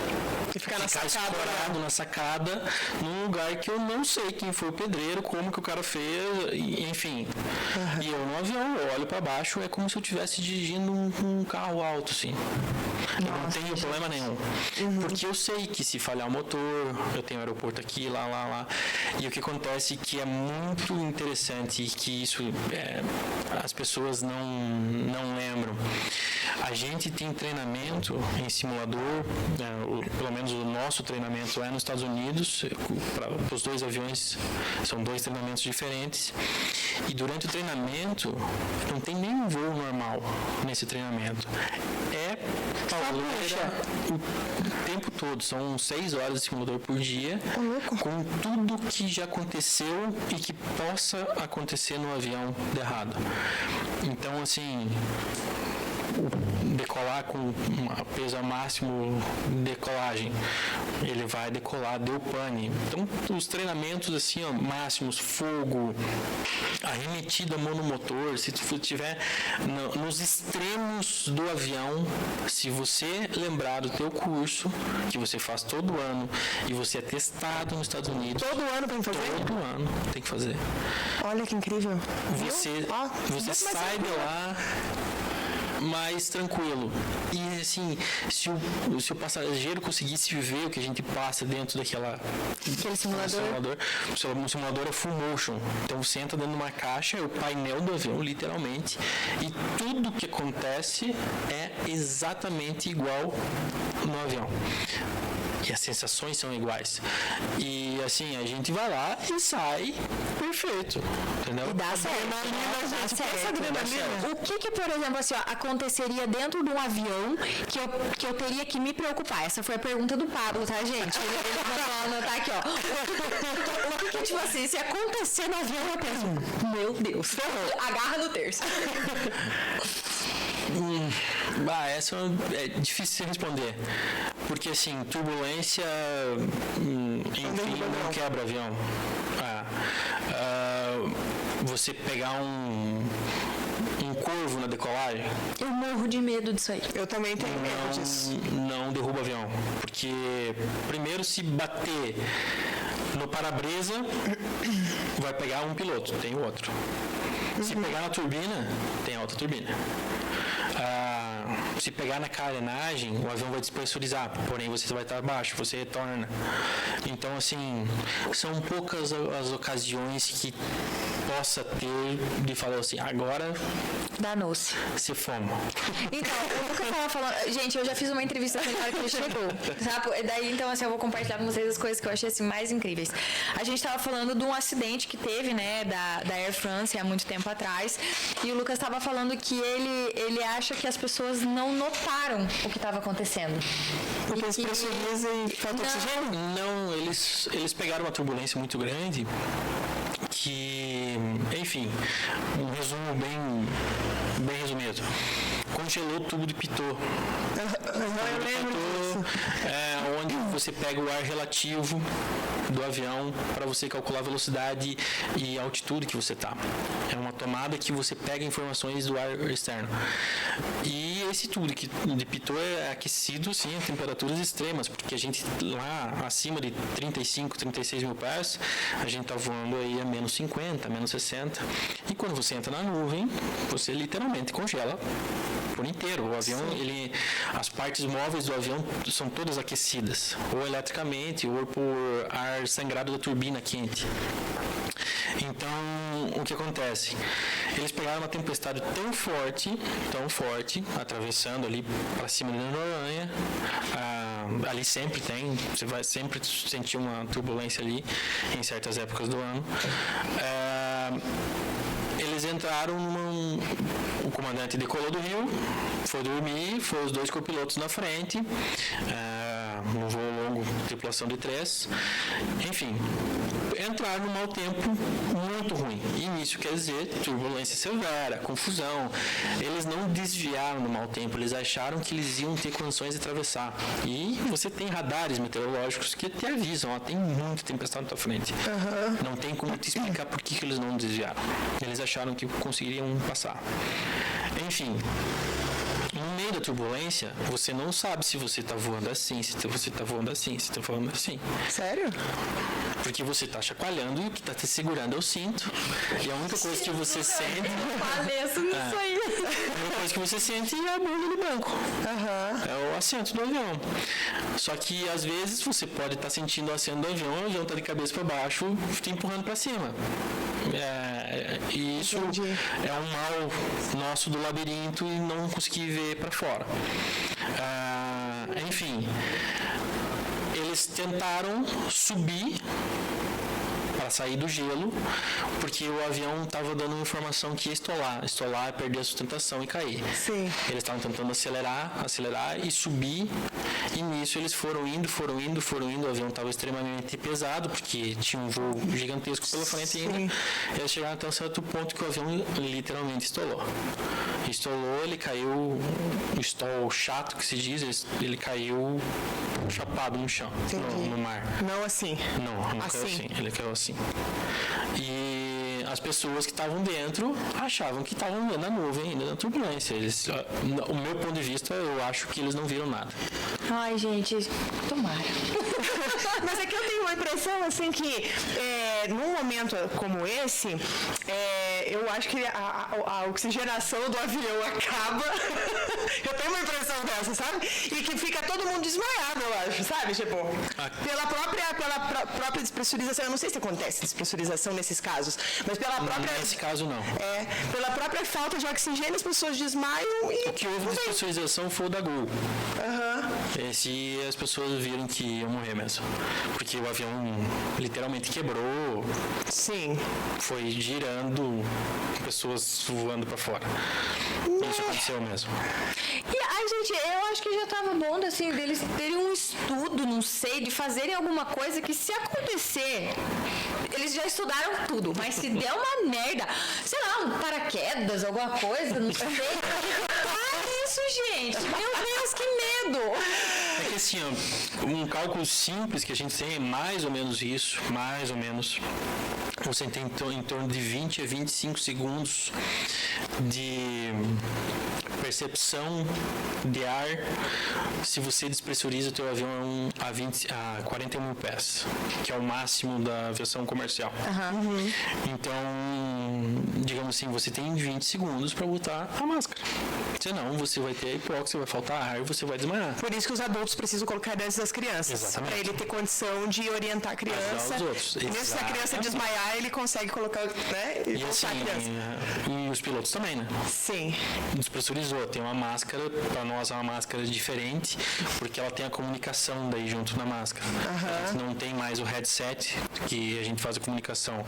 e ficar escorado na sacada, num lugar que eu não sei quem foi o pedreiro, como que o cara fez, enfim. E eu no avião, eu olho para baixo, é como se eu estivesse dirigindo um carro alto, assim. Eu não tenho problema nenhum. Porque eu sei que se falhar o motor, eu tenho aeroporto aqui, lá. E o que acontece que é muito interessante e que isso as pessoas não lembram. A gente tem treinamento em simulador, pelo menos o nosso treinamento é nos Estados Unidos, para os 2 aviões, são 2 treinamentos diferentes. E durante o treinamento, não tem nenhum voo normal nesse treinamento. O tempo todo, são 6 horas de simulador por dia, com tudo que já aconteceu e que possa acontecer no avião de errado. Então, assim, decolar com peso máximo de decolagem, ele vai decolar, deu pane. Então, os treinamentos assim, máximos, fogo, arremetida monomotor, se tu estiver nos extremos do avião, se você lembrar do teu curso, que você faz todo ano, e você é testado nos Estados Unidos. Todo ano tem que fazer? Todo ano tem que fazer. Olha que incrível. Você sai de lá mais tranquilo. E assim, se o passageiro conseguisse viver o que a gente passa dentro aquele simulador, o simulador é full motion. Então você entra dentro de uma caixa, é o painel do avião, literalmente, e tudo que acontece é exatamente igual no avião. E as sensações são iguais. E assim, a gente vai lá e sai perfeito. Entendeu? E dá certo. O que, por exemplo, assim, aconteceria dentro de um avião que eu teria que me preocupar? Essa foi a pergunta do Pablo, tá, gente? Ele vai anotar aqui, ó. O que, tipo assim, se acontecer no avião, eu penso, meu Deus, agarra no terço. Essa é difícil de responder. Porque assim, turbulência, enfim, não quebra avião. Você pegar um corvo na decolagem. Eu morro de medo disso aí. Eu também tenho medo disso. Não derruba avião. Porque primeiro, se bater no para-brisa, vai pegar um piloto, tem o outro. Se pegar na turbina, tem a outra turbina. Se pegar na carenagem, o avião vai despressurizar, porém você vai estar abaixo, você retorna. Então, assim, são poucas as ocasiões que possa ter de falar assim, agora danou-se. Se foma. Então, o Lucas estava falando... Gente, eu já fiz uma entrevista com ele na hora que ele chegou. Sabe? Daí, então, assim, eu vou compartilhar com vocês as coisas que eu achei, assim, mais incríveis. A gente estava falando de um acidente que teve, né, da Air France há muito tempo atrás. E o Lucas estava falando que ele acha que as pessoas não notaram o que estava acontecendo. Porque eles pressurizam e falta oxigênio? Não, eles pegaram uma turbulência muito grande que, enfim, um resumo bem resumido. Congelou o tubo de pitot. Eu lembro disso. Onde você pega o ar relativo do avião para você calcular a velocidade e a altitude que você está. É uma tomada que você pega informações do ar externo. E esse tubo de pitot é aquecido, sim, a temperaturas extremas, porque a gente lá acima de 35, 36 mil pés, a gente está voando aí a menos 50, menos 60. E quando você entra na nuvem, você literalmente congela por inteiro. O avião, as partes móveis do avião são todas aquecidas, ou eletricamente, ou por ar sangrado da turbina quente. Então, o que acontece? Eles pegaram uma tempestade tão forte, atravessando ali para cima de Noronha, ali sempre tem, você vai sempre sentir uma turbulência ali em certas épocas do ano. Eles entraram o comandante decolou do Rio, foi dormir, foi os 2 copilotos na frente, um voo longo, tripulação de 3, enfim, entraram num mau tempo muito ruim. E isso quer dizer turbulência severa, confusão. Eles não desviaram do mau tempo, eles acharam que eles iam ter condições de atravessar. E você tem radares meteorológicos que te avisam, tem muita tempestade na tua frente. Não tem como te explicar por que eles não desviaram. Eles acharam que conseguiriam passar. Enfim, no meio da turbulência, você não sabe se você está voando assim, se você está voando assim, se está voando assim. Sério? Porque você está chacoalhando e o que está te segurando é o cinto. E a única coisa que você sente... Faleço nisso aí. A única coisa que você sente é a bunda no banco. É o assento do avião. Só que, às vezes, você pode estar sentindo o assento do avião, o avião está de cabeça para baixo, te empurrando para cima. E isso é um mal nosso do labirinto e não conseguir ver para fora. Enfim, eles tentaram subir para sair do gelo, porque o avião estava dando informação que ia estolar, perder a sustentação e cair. Sim. Eles estavam tentando acelerar e subir, e nisso eles foram indo, o avião estava extremamente pesado, porque tinha um voo gigantesco pela frente ainda. Eles chegaram até um certo ponto que o avião literalmente estolou. Ele caiu, o estol chato que se diz, ele caiu chapado no chão, no mar. Não assim? Não caiu assim, ele caiu assim. E as pessoas que estavam dentro achavam que estavam vendo a nuvem ainda na turbulência. O meu ponto de vista, eu acho que eles não viram nada. Ai, gente, tomara. Mas é que eu tenho uma impressão, assim, que num momento como esse, eu acho que a oxigenação do avião acaba. Eu tenho uma impressão dessa, sabe? E que fica todo mundo desmaiado, eu acho, sabe? Tipo, pela própria despressurização. Eu não sei se acontece despressurização nesses casos, mas pela própria... Nesse caso, não. Pela própria falta de oxigênio, as pessoas desmaiam e... O que houve despressurização foi o da Gol. Esse as pessoas viram que iam morrer mesmo. Porque o avião literalmente quebrou. Sim. Foi girando, pessoas voando pra fora. Isso aconteceu mesmo. E, gente, eu acho que já tava bom, assim, deles terem um estudo, não sei, de fazerem alguma coisa que, se acontecer, eles já estudaram tudo, mas se der uma merda, sei lá, um paraquedas, alguma coisa, não sei. Isso, gente. Meu Deus, que medo. É que assim, um cálculo simples que a gente tem é mais ou menos isso, mais ou menos. Você tem em torno de 20 a 25 segundos de percepção de ar se você despressuriza o teu avião a 41 mil pés, que é o máximo da aviação comercial. Então, digamos assim, você tem 20 segundos para botar a máscara. Senão, você vai ter hipóxia, vai faltar ar e você vai desmaiar. Por isso que os adultos precisam colocar antes das crianças. Exatamente. Para ele ter condição de orientar a criança. Os outros. Mesmo se a criança desmaiar, ele consegue colocar, né? E assim, a criança. E os pilotos também, né? Sim. Despressurizou. Tem uma máscara, para nós é uma máscara diferente, porque ela tem a comunicação daí junto na máscara. A gente não tem mais o headset, que a gente faz a comunicação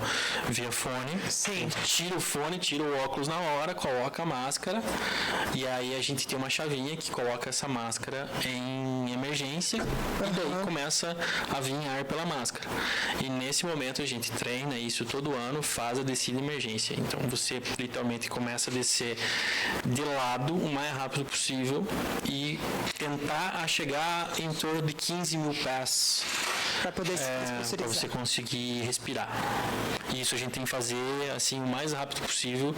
via fone. Sim. Tira o fone, tira o óculos na hora, coloca a máscara, e aí a gente tem uma chavinha que coloca essa máscara em emergência, e daí começa a vir ar pela máscara. E nesse momento a gente treina isso todo ano, faz a descida de emergência. Então você literalmente começa a descer de lado o mais rápido possível e tentar chegar em torno de 15 mil pés para poder se despressurizar. Para você conseguir respirar. E isso a gente tem que fazer assim o mais rápido possível,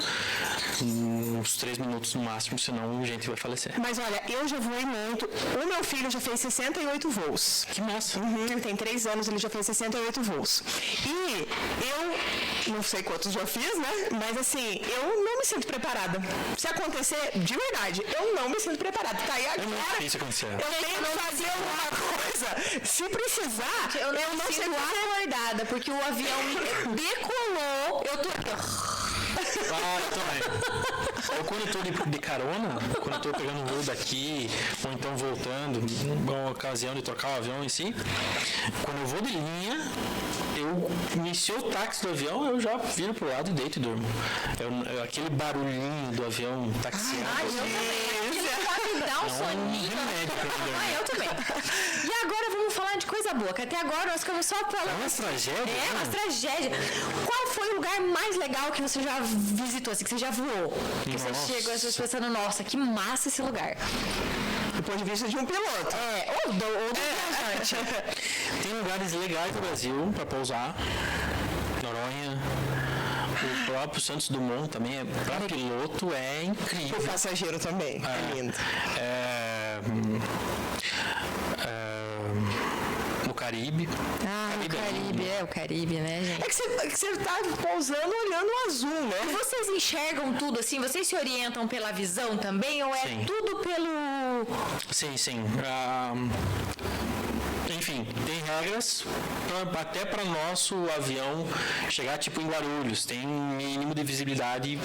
uns 3 minutos no máximo, senão a gente vai falecer. Mas olha, eu já voei muito. O meu filho já fez 68 voos. Que massa! Ele tem 3 anos, ele já fez 68 voos. E eu não sei quantos já fiz, né? Mas assim, eu não me sinto preparada. Se acontecer, de verdade, eu não me sinto preparada. Tá aí agora. Isso acontecer. Eu tenho que fazer alguma coisa. Se precisar, eu não sei guardada, porque o avião decolou, eu tô aqui, ó. Ah, eu também. Ou quando eu tô de carona, quando eu tô pegando um voo daqui, ou então voltando, uma ocasião de trocar o avião em si, quando eu vou de linha, eu iniciou o táxi do avião, eu já viro pro lado e deito e durmo. Aquele barulhinho do avião taxiando. Eu também. Aquilo pode me dar um soninho. Eu também. E agora vamos falar de coisa boa, que até agora nós ficamos só falando. É umas tragédias. É, umas tragédias. Qual foi o lugar mais legal que você já visitou, assim, que você já voou? Que você chegou às vezes pensando, nossa, que massa esse lugar. Do ponto de vista de um piloto. Ou do viajante. Tem lugares legais no Brasil para pousar. Noronha. O próprio Santos Dumont também, para piloto, é incrível. O passageiro também, é lindo. No Caribe. O Caribe, né, gente? É que você tá pousando olhando o azul, né? E vocês enxergam tudo assim? Vocês se orientam pela visão também? Ou é Sim. tudo pelo... Sim. Enfim, tem regras até para nosso avião chegar tipo em Guarulhos. Tem um mínimo de visibilidade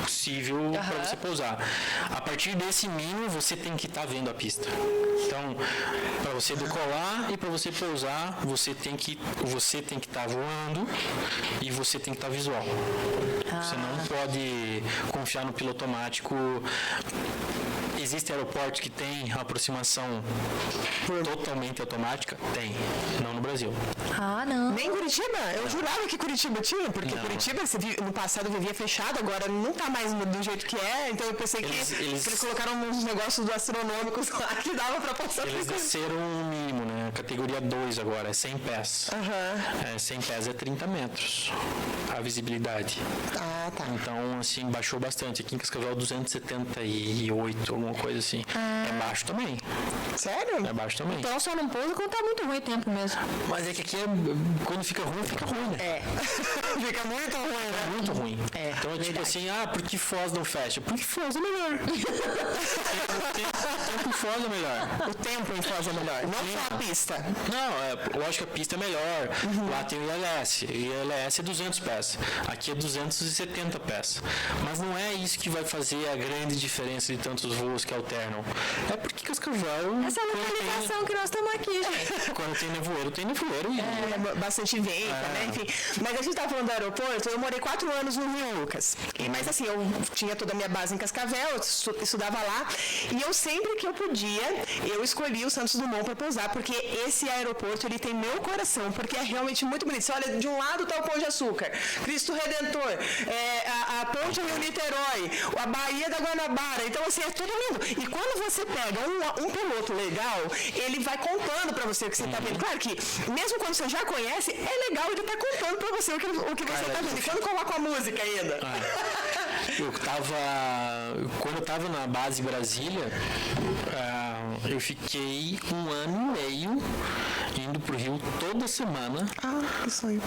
possível para você pousar. A partir desse mínimo, você tem que estar vendo a pista. Então, para você decolar e para você pousar, você tem que estar voando e você tem que estar visual. Você não pode confiar no piloto automático. Existem aeroportos que têm aproximação totalmente automática? Tem. Não no Brasil. Não. Nem Curitiba? Eu jurava que Curitiba tinha, porque Não. Curitiba no passado vivia fechado, agora não tá mais do jeito que é, então eu pensei que eles colocaram uns negócios do astronômicos lá que dava pra passar. Eles desceram o mínimo, né? Categoria 2 agora, é 100 pés. 100 pés é 30 metros a visibilidade. Tá. Então, assim, baixou bastante. Aqui em Cascavel, 278, alguma coisa assim. É baixo também. Sério? É baixo também. Então só não pousa quando tá muito ruim o tempo mesmo. Mas é que aqui, quando fica ruim, né? Fica muito ruim, né? É muito ruim. Então é tipo assim, porque Foz não fecha? Porque Foz é melhor. O tempo em Foz é melhor. O tempo em Foz é melhor, não só a pista. Não, lógico que a pista é melhor. Lá tem o ILS. O ILS é 200 pés. Aqui é 270 pés. Mas não é isso que vai fazer a grande diferença de tantos voos que alternam. É porque Cascavel... Essa localização que nós estamos aqui, gente. Quando tem nevoeiro, tem nevoeiro. Bastante vento, né? Enfim. Mas a gente tava falando do aeroporto, eu morei 4 anos no Rio Lucas. Mas assim, eu tinha toda a minha base em Cascavel, eu estudava lá. E eu sempre que eu podia, eu escolhi o Santos Dumont para pousar, porque esse aeroporto, ele tem meu coração, porque é realmente muito bonito. Você olha, de um lado tá o Pão de Açúcar, Cristo Redentor, a Ponte Rio-Niterói, a Baía da Guanabara. Então, assim, é tudo lindo. E quando você pega um piloto legal, ele vai contando para você o que você tá vendo. Claro que, mesmo quando você já conhece, é legal ele tá contando para você o que você tá vendo. E quando coloca a música ainda. Quando eu tava na base Brasília, eu fiquei 1 ano e meio indo pro Rio toda semana. Que sonho.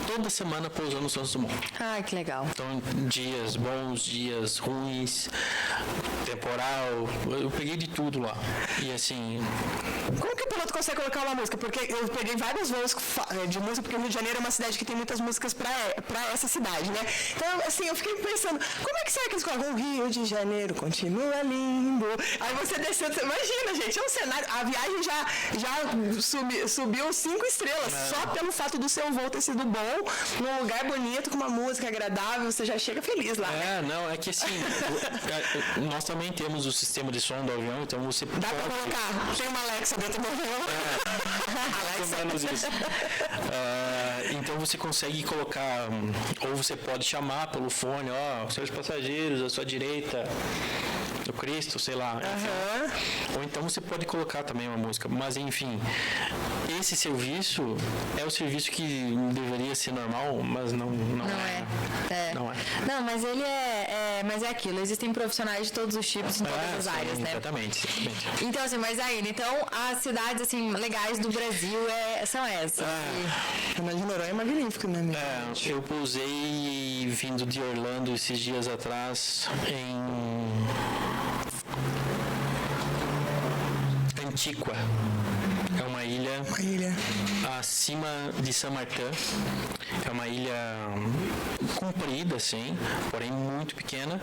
Toda semana pousando no Santos Dumont. Ai, que legal. Então, dias bons, dias ruins, temporal, eu peguei de tudo lá. E assim... Como que o piloto consegue colocar uma música? Porque eu peguei vários voos de música, porque o Rio de Janeiro é uma cidade que tem muitas músicas pra essa cidade, né? Então, assim, eu fiquei pensando, como é que será que eles colocam? O Rio de Janeiro continua lindo. Aí você descendo, você imagina, gente, é um cenário. A viagem já subiu 5 estrelas, só pelo fato do seu voo ter sido bom, num lugar bonito, com uma música agradável, você já chega feliz lá. É que assim, nós também temos o sistema de som do avião, então você Dá pra colocar, tem uma Alexa dentro do avião. Então você consegue colocar, ou você pode chamar pelo fone, seus passageiros, à sua direita, do Cristo, sei lá. Enfim. Ou então você pode colocar também uma música. Mas enfim, esse serviço é o serviço que deveria ser normal, mas não é. Não é. Não, mas ele mas é aquilo, existem profissionais de todos os tipos em todas as áreas, né? Exatamente. Então, assim, mas ainda, as cidades, assim, legais do Brasil são essas. Fernando de Noronha é magnífico, né? Eu pousei vindo de Orlando esses dias atrás em Antigua. É uma ilha acima de Saint-Martin. É uma ilha comprida, assim, porém muito pequena.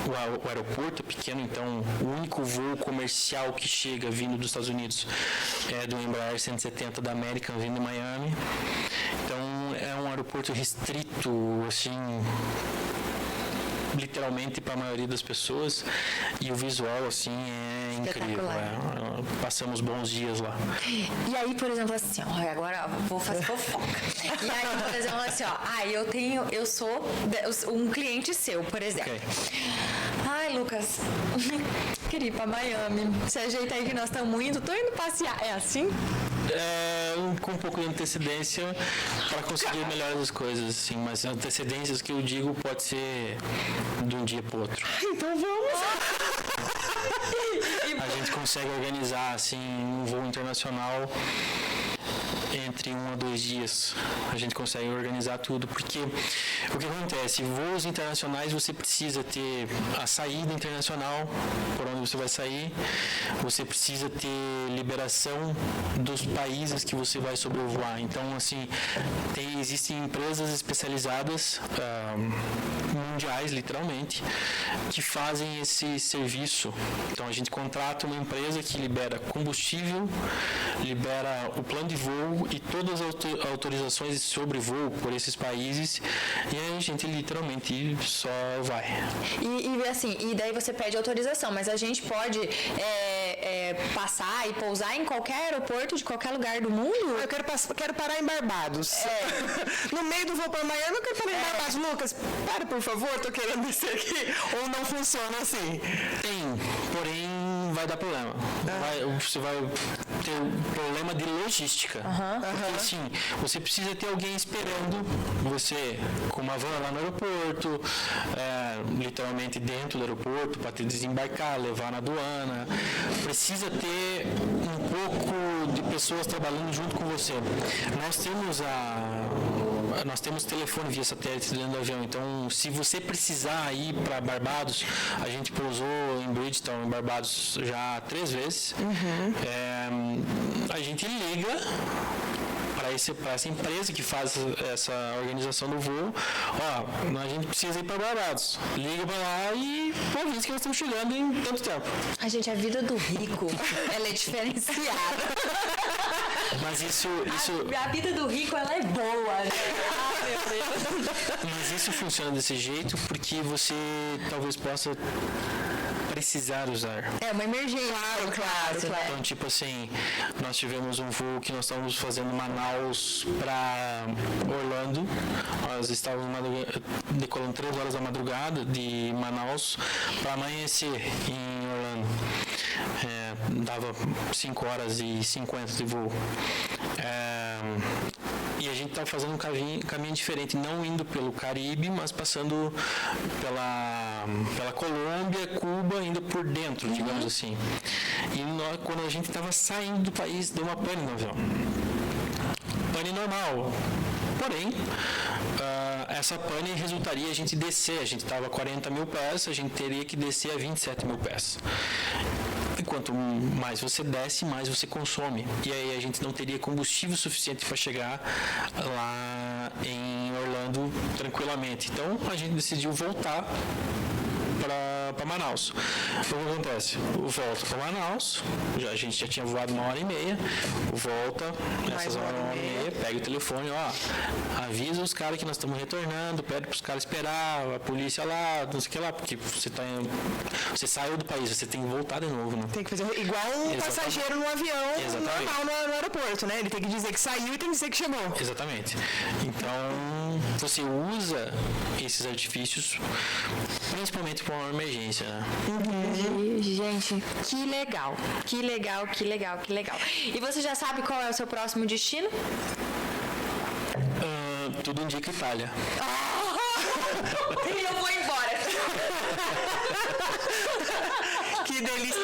O aeroporto é pequeno, então o único voo comercial que chega vindo dos Estados Unidos é do Embraer 170 da American vindo de Miami. Então é um aeroporto restrito, assim, literalmente para a maioria das pessoas, e o visual assim é incrível. Passamos bons dias lá. E aí, por exemplo, assim, ó, agora eu vou fazer fofoca. E aí, por exemplo, assim, ó, eu sou um cliente seu, por exemplo. Okay. Ai, Lucas, queria ir pra Miami. Se ajeita aí que nós estamos indo, tô indo passear. É assim? Com um pouco de antecedência para conseguir melhorar as coisas, assim, mas antecedências que eu digo pode ser de um dia para o outro. Então vamos! A gente consegue organizar assim um voo internacional entre 1 a 2 dias. A gente consegue organizar tudo, porque o que acontece? Voos internacionais você precisa ter a saída internacional, por onde você vai sair, você precisa ter liberação dos países que você vai sobrevoar. Então, assim, existem empresas especializadas, mundiais, literalmente, que fazem esse serviço. Então, a gente contrata uma empresa que libera combustível, libera o plano de voo e todas as autorizações sobre voo por esses países, e a gente literalmente só vai. E daí você pede autorização, mas a gente pode passar e pousar em qualquer aeroporto de qualquer lugar do mundo? Eu quero parar em Barbados. No meio do voo para Miami, eu quero parar em Barbados. Lucas, para, por favor, tô querendo descer aqui. Ou não funciona assim? Tem, porém vai dar problema. Você vai ter um problema de logística. Porque, assim, você precisa ter alguém esperando você com uma van lá no aeroporto, literalmente dentro do aeroporto, para te desembarcar, levar na aduana. Precisa ter um pouco de pessoas trabalhando junto com você. Nós temos telefone via satélite dentro do avião, então se você precisar ir para Barbados, a gente pousou em Bridgetown, em Barbados, já 3 vezes. A gente liga para essa empresa que faz essa organização do voo, a gente precisa ir para Barbados. Liga para lá e avisa que nós estamos chegando em tanto tempo. A gente, a vida do rico, ela é diferenciada. Mas isso... A vida do rico, ela é boa, né? Mas isso funciona desse jeito porque você talvez possa precisar usar. É uma emergência. Claro. Então, tipo assim, nós tivemos um voo que nós estávamos fazendo Manaus para Orlando. Nós estávamos decolando 3 horas da madrugada de Manaus para amanhecer em Orlando. Dava 5 horas e 50 de voo. E a gente estava fazendo um caminho diferente, não indo pelo Caribe, mas passando pela Colômbia, Cuba, indo por dentro, digamos assim. E quando a gente estava saindo do país, deu uma pane no avião. Pane normal. Porém, essa pane resultaria a gente descer. A gente estava a 40 mil pés, a gente teria que descer a 27 mil pés. E quanto mais você desce, mais você consome. E aí a gente não teria combustível suficiente para chegar lá em Orlando tranquilamente. Então a gente decidiu voltar para Manaus. O que acontece? Volta para Manaus, a gente já tinha voado 1h30, volta, nessas 1h30, pega o telefone, avisa os caras que nós estamos retornando, pede para os caras esperar, a polícia lá, não sei o que lá, porque você saiu do país, você tem que voltar de novo, né? Tem que fazer igual um passageiro no avião normal no aeroporto, né? Ele tem que dizer que saiu e tem que dizer que chegou. Exatamente. Então, você usa esses artifícios principalmente para uma emergência, né? Gente, que legal. E você já sabe qual é o seu próximo destino? Tudo indica Itália. E eu vou embora. Que delícia.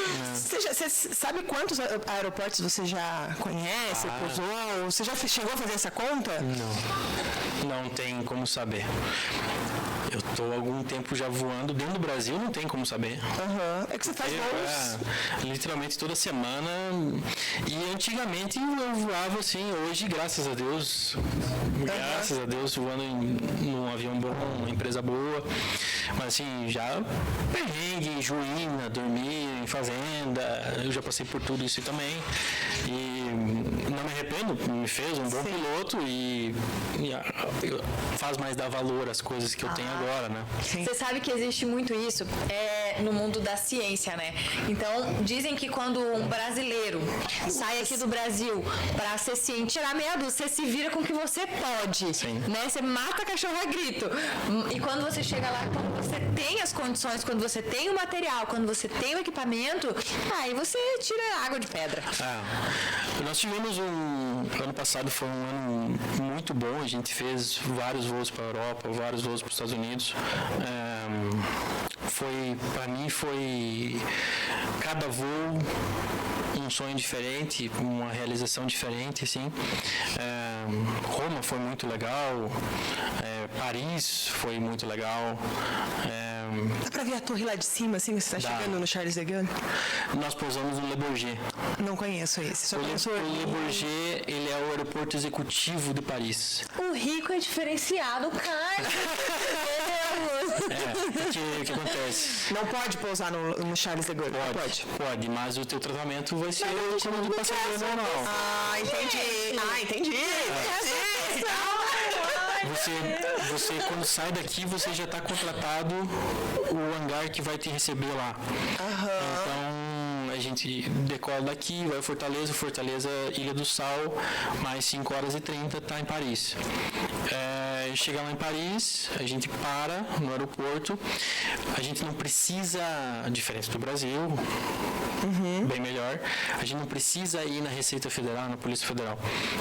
Você sabe quantos aeroportos você já conhece, pousou? Você já chegou a fazer essa conta? Não tem como saber. Eu estou há algum tempo já voando. Dentro do Brasil não tem como saber. É que você faz voos. Literalmente toda semana. E antigamente eu voava assim. Hoje, graças a Deus, voando num avião bom, uma empresa boa. Mas assim, já perrengue, juína, dormir em fazenda. Eu já passei por tudo isso também. E não me arrependo, me fez um bom piloto e faz mais dar valor às coisas que eu tenho agora, né? Você sabe que existe muito isso no mundo da ciência, né? Então, dizem que quando um brasileiro sai aqui do Brasil para ser cientista, tirar meia dúzia, você se vira com o que você pode, Sim. né? Você mata cachorro a grito. E quando você chega lá, quando você tem as condições, quando você tem o material, quando você tem o equipamento, aí você tira água de pedra. Nós tivemos ano passado foi um ano muito bom, a gente fez vários voos para a Europa, vários voos para os Estados Unidos. Para mim foi cada voo um sonho diferente, uma realização diferente, assim. Roma foi muito legal, Paris foi muito legal. Dá pra ver a torre lá de cima, assim, você tá chegando no Charles de Gaulle? Nós pousamos no Le Bourget. Não conheço esse, só conheço o Le Bourget, ele é o aeroporto executivo de Paris. O rico é diferenciado, cara. O que acontece? Não pode pousar no Charles de Gaulle? Pode, mas o teu tratamento vai ser como de passageiro normal. Entendi. Você quando sai daqui, você já está contratado o hangar que vai te receber lá. Então, a gente decola daqui, vai a Fortaleza, Ilha do Sal, mais 5h30 está em Paris. Chega lá em Paris, a gente para no aeroporto, a gente não precisa, diferente do Brasil, bem melhor, a gente não precisa ir na Receita Federal, na Polícia Federal.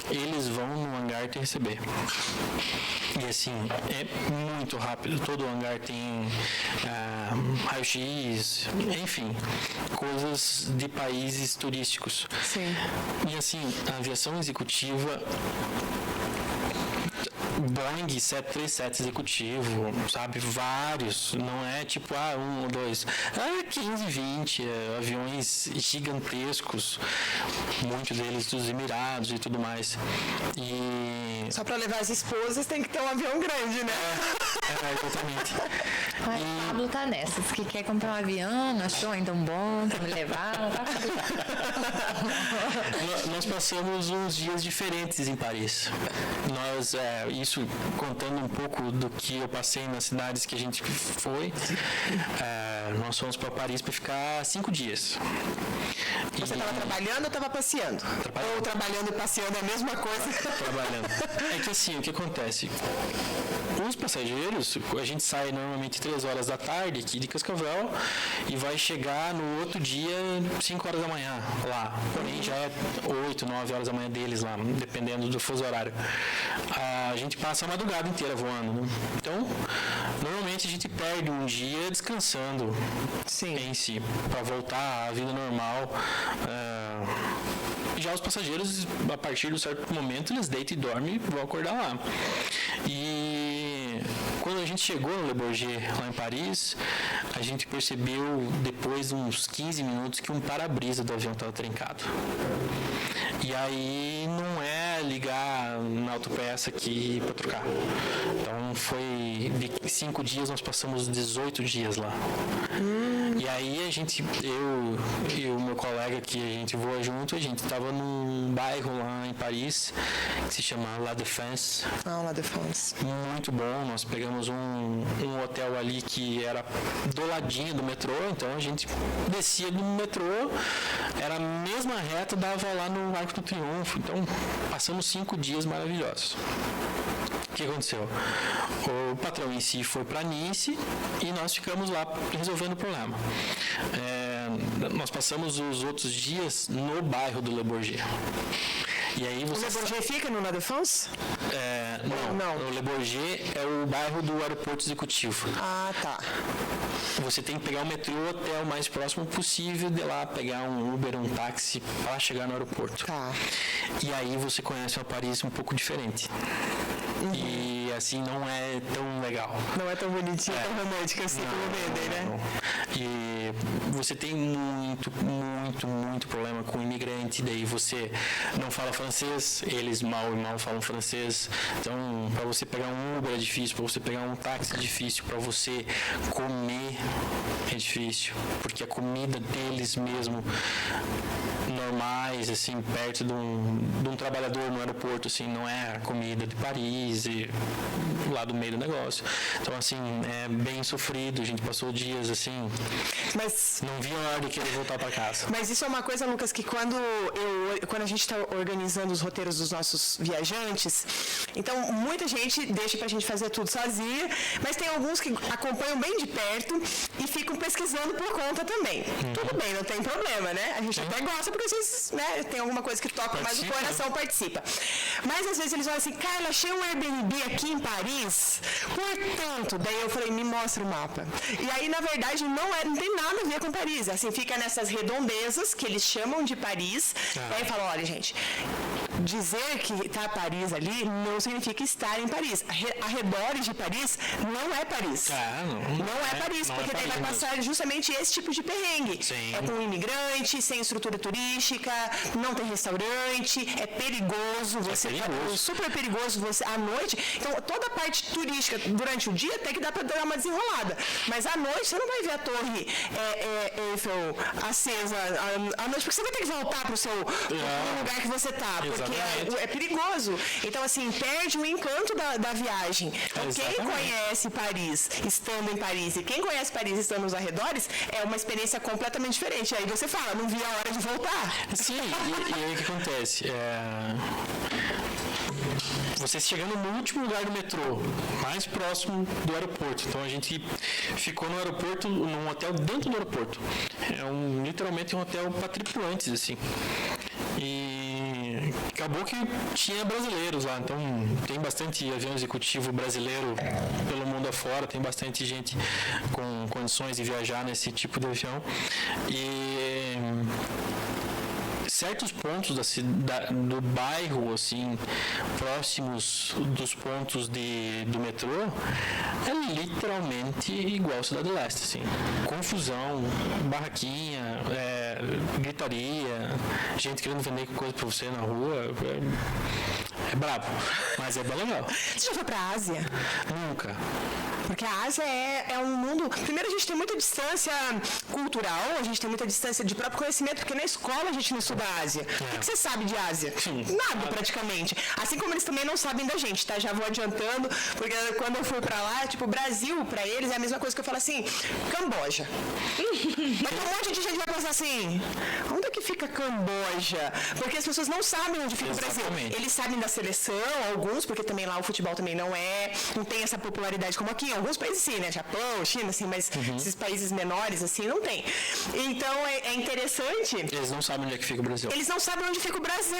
Eles vão no hangar te receber. E assim, é muito rápido. Todo hangar tem raio-x, enfim, coisas de países turísticos. Sim. E assim, a aviação executiva, Boeing 737 executivo, sabe? Vários, não é tipo, um ou dois. 15, 20 aviões gigantescos, muitos deles dos Emirados e tudo mais. E... Só para levar as esposas tem que ter um avião grande, né? Exatamente. Mas o Pablo tá nessa, diz que quer comprar um avião, não achou ainda um bom pra me levar, não tá Nós passamos uns dias diferentes em Paris. Isso contando um pouco do que eu passei nas cidades que a gente foi, nós fomos para Paris para ficar 5 dias. Você estava trabalhando ou estava passeando? Ou trabalhando e passeando é a mesma coisa? Trabalhando. É que assim, o que acontece? Os passageiros, a gente sai normalmente 3 horas da tarde aqui de Cascavel e vai chegar no outro dia 5 horas da manhã lá. Porém já é 8, 9 horas da manhã deles lá, dependendo do fuso horário. A gente passa a madrugada inteira voando, né? Então, normalmente a gente perde um dia descansando em si, para voltar à vida normal. Já os passageiros, a partir de um certo momento, eles deitam e dormem e vão acordar lá. E quando a gente chegou no Le Bourget, lá em Paris, a gente percebeu, depois de uns 15 minutos, que um para-brisa do avião estava trincado. E aí não é ligar na autopeça aqui para trocar. Então foi de 5 dias, nós passamos 18 dias lá. E aí eu e o meu colega que a gente voa junto, a gente estava num bairro lá em Paris que se chama La Défense. La Défense. Muito bom, nós pegamos um hotel ali que era do ladinho do metrô, então a gente descia do metrô, era a mesma reta, dava lá no Arco do Triunfo, então passamos 5 dias maravilhosos. O que aconteceu? O patrão em si foi para Nice e nós ficamos lá resolvendo o problema. Nós passamos os outros dias no bairro do Le Bourget. E aí o Le Bourget fica no La Défense? Não. O Le Bourget é o bairro do aeroporto executivo. Tá. Você tem que pegar o metrô até o mais próximo possível, de lá pegar um Uber, um táxi para chegar no aeroporto. Tá. E aí você conhece uma Paris um pouco diferente. E e assim não é tão legal. Não é tão bonitinho, tão romântico assim como vendem, né? E você tem muito problema com imigrante, daí você não fala francês, eles mal falam francês, então para você pegar um Uber é difícil, para você pegar um táxi é difícil, para você comer é difícil, porque a comida deles mesmo normais, assim, perto de um trabalhador no aeroporto, assim, não é a comida de Paris e lá do meio do negócio. Então, assim, é bem sofrido, a gente passou dias, assim, mas não vi a hora de querer voltar para casa. Mas isso é uma coisa, Lucas, que quando a gente está organizando os roteiros dos nossos viajantes, então muita gente deixa pra gente fazer tudo sozinha, mas tem alguns que acompanham bem de perto e ficam pesquisando por conta também. Tudo bem, não tem problema, né? A gente até gosta porque vocês, né, tem alguma coisa que toca mais o coração, participa. Mas às vezes eles falam assim, Carla, achei um Airbnb aqui em Paris, portanto, daí eu falei, me mostra o mapa. E aí, na verdade, não tem nada a ver com Paris. Assim, fica nessas redondezas que eles chamam de Paris. E aí fala, olha, gente, dizer que está Paris ali não significa estar em Paris. Arredores de Paris não é Paris. Não é Paris, porque daí vai passar justamente esse tipo de perrengue. Sim. É com um imigrante, sem estrutura turística, não tem restaurante, é perigoso, super perigoso você à noite. Então, toda a parte turística durante o dia tem que dar para dar uma desenrolada. Mas à noite você não vai ver a torre Eiffel acesa à noite, porque você vai ter que voltar para o lugar que você está, porque é perigoso. Então, assim, perde o encanto da viagem. Então, quem conhece Paris estando em Paris e quem conhece Paris estando nos arredores é uma experiência completamente diferente. Aí você fala, não vi a hora de voltar. Sim, e aí o que acontece? Você chegando no último lugar do metrô, mais próximo do aeroporto. Então a gente ficou no aeroporto, num hotel dentro do aeroporto. É literalmente um hotel para tripulantes, assim. E acabou que tinha brasileiros lá, então tem bastante avião executivo brasileiro pelo mundo afora, tem bastante gente com condições de viajar nesse tipo de avião. E certos pontos do bairro, assim, próximos dos pontos do metrô, é literalmente igual a Cidade do Leste, assim. Confusão, barraquinha, gritaria, gente querendo vender coisa pra você na rua. É brabo, mas é bem legal. Você já foi pra Ásia? Nunca. Porque a Ásia é um mundo... Primeiro, a gente tem muita distância cultural, a gente tem muita distância de próprio conhecimento, porque na escola a gente não estuda a Ásia. O que você sabe de Ásia? Nada, praticamente. Assim como eles também não sabem da gente, tá? Já vou adiantando, porque quando eu fui pra lá, tipo, Brasil, pra eles, é a mesma coisa que eu falo assim, Camboja. Mas um monte de gente vai pensar assim, onde é que fica Camboja? Porque as pessoas não sabem onde fica o Brasil. Eles sabem da seleção, alguns, porque também lá o futebol também não tem essa popularidade como aqui. Alguns países sim, né? Japão, China, assim, mas esses países menores, assim, não tem. Então, é interessante... Eles não sabem onde é que fica o Brasil. Eles não sabem onde fica o Brasil.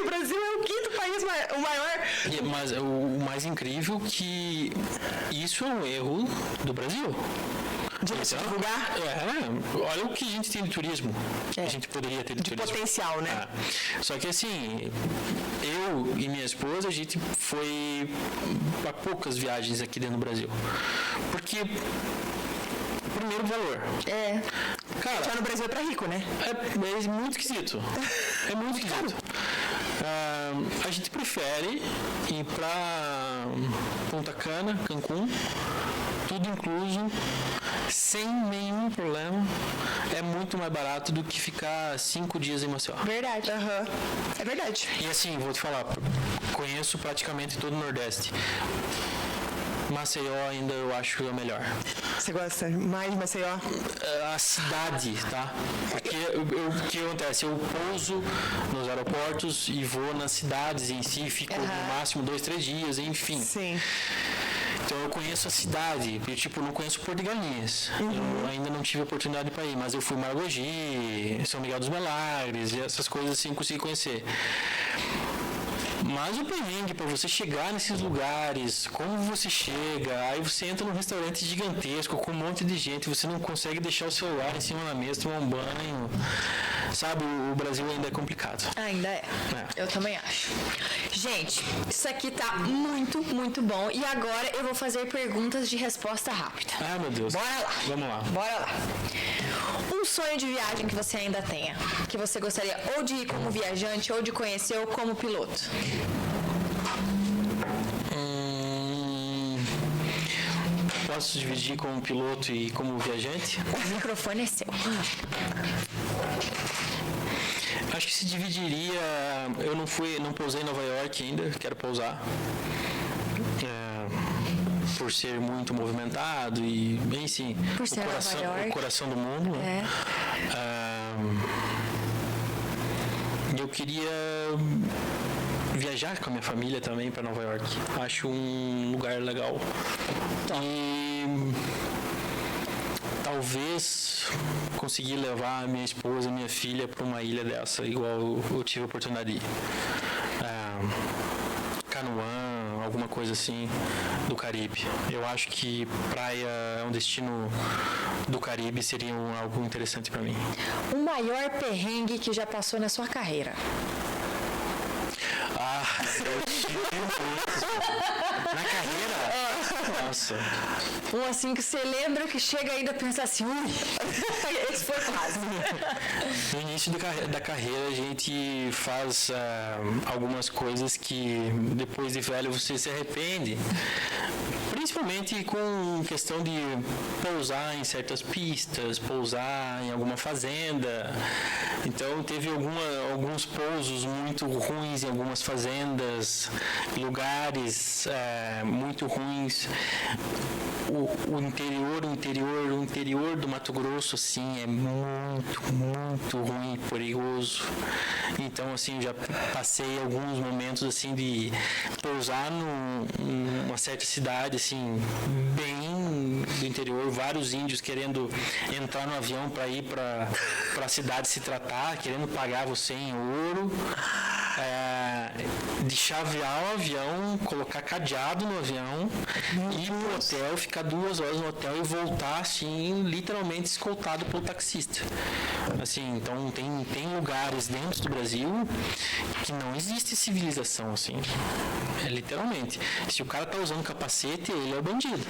O Brasil é o quinto país, o maior... Mas o mais incrível é que isso é um erro do Brasil. De divulgar? Olha o que a gente tem de turismo. A gente poderia ter de turismo. Potencial, né? Só que assim, eu e minha esposa, a gente foi a poucas viagens aqui dentro do Brasil. Porque, primeiro, valor. Cara, já no Brasil é pra rico, né? É muito esquisito. É muito esquisito. A gente prefere ir pra Punta Cana, Cancún, tudo incluso, sem nenhum problema. É muito mais barato do que ficar 5 dias em Maceió. Verdade. É verdade. E assim, vou te falar, conheço praticamente todo o Nordeste. Maceió ainda eu acho que é o melhor. Você gosta mais de Maceió? A cidade, tá? Porque o que acontece? Eu pouso nos aeroportos e vou nas cidades em si, fico no máximo 2, 3 dias, enfim. Sim. Então eu conheço a cidade, eu tipo, não conheço Porto de Galinhas. Eu ainda não tive oportunidade para ir, mas eu fui em Maragogi, São Miguel dos Milagres, e essas coisas assim consegui conhecer. Mas o perrengue para você chegar nesses lugares, como você chega, aí você entra num restaurante gigantesco com um monte de gente, você não consegue deixar o celular em cima da mesa, tomar um banho. Sabe, o Brasil ainda é complicado. Ainda é. Eu também acho. Gente, isso aqui tá muito, muito bom. E agora eu vou fazer perguntas de resposta rápida. Ah, meu Deus. Bora lá. Vamos lá. Bora lá. Um sonho de viagem que você ainda tenha, que você gostaria ou de ir como viajante ou de conhecer ou como piloto? Posso dividir como piloto e como viajante? O microfone é seu. Acho que se dividiria. Eu não pousei em Nova York ainda, quero pousar. Por ser muito movimentado e, bem sim, o coração do mundo. Né? Eu queria viajar com a minha família também para Nova York. Acho um lugar legal. E talvez conseguir levar a minha esposa e minha filha para uma ilha dessa, igual eu tive a oportunidade de ir. Canoã, alguma coisa assim do Caribe. Eu acho que praia é um destino do Caribe, seria algo interessante para mim. O maior perrengue que já passou na sua carreira? Eu tive na carreira? Nossa. Um assim que você lembra que chega ainda a pensar assim, esse foi quase. No início da carreira a gente faz algumas coisas que depois de velho você se arrepende. Principalmente com questão de pousar em certas pistas, pousar em alguma fazenda. Então teve alguns pousos muito ruins em algumas fazendas, lugares muito ruins. O interior do Mato Grosso, assim, é muito, muito ruim, perigoso. Então, assim, eu já passei alguns momentos, assim, de pousar numa certa cidade, assim, bem do interior, vários índios querendo entrar no avião para ir para a cidade se tratar, querendo pagar você em ouro. De chavear o avião, colocar cadeado no avião, ir pro hotel, ficar 2 horas no hotel e voltar, assim, literalmente escoltado pelo taxista. Assim, então tem lugares dentro do Brasil que não existe civilização, assim. Literalmente. Se o cara tá usando capacete, ele é o bandido.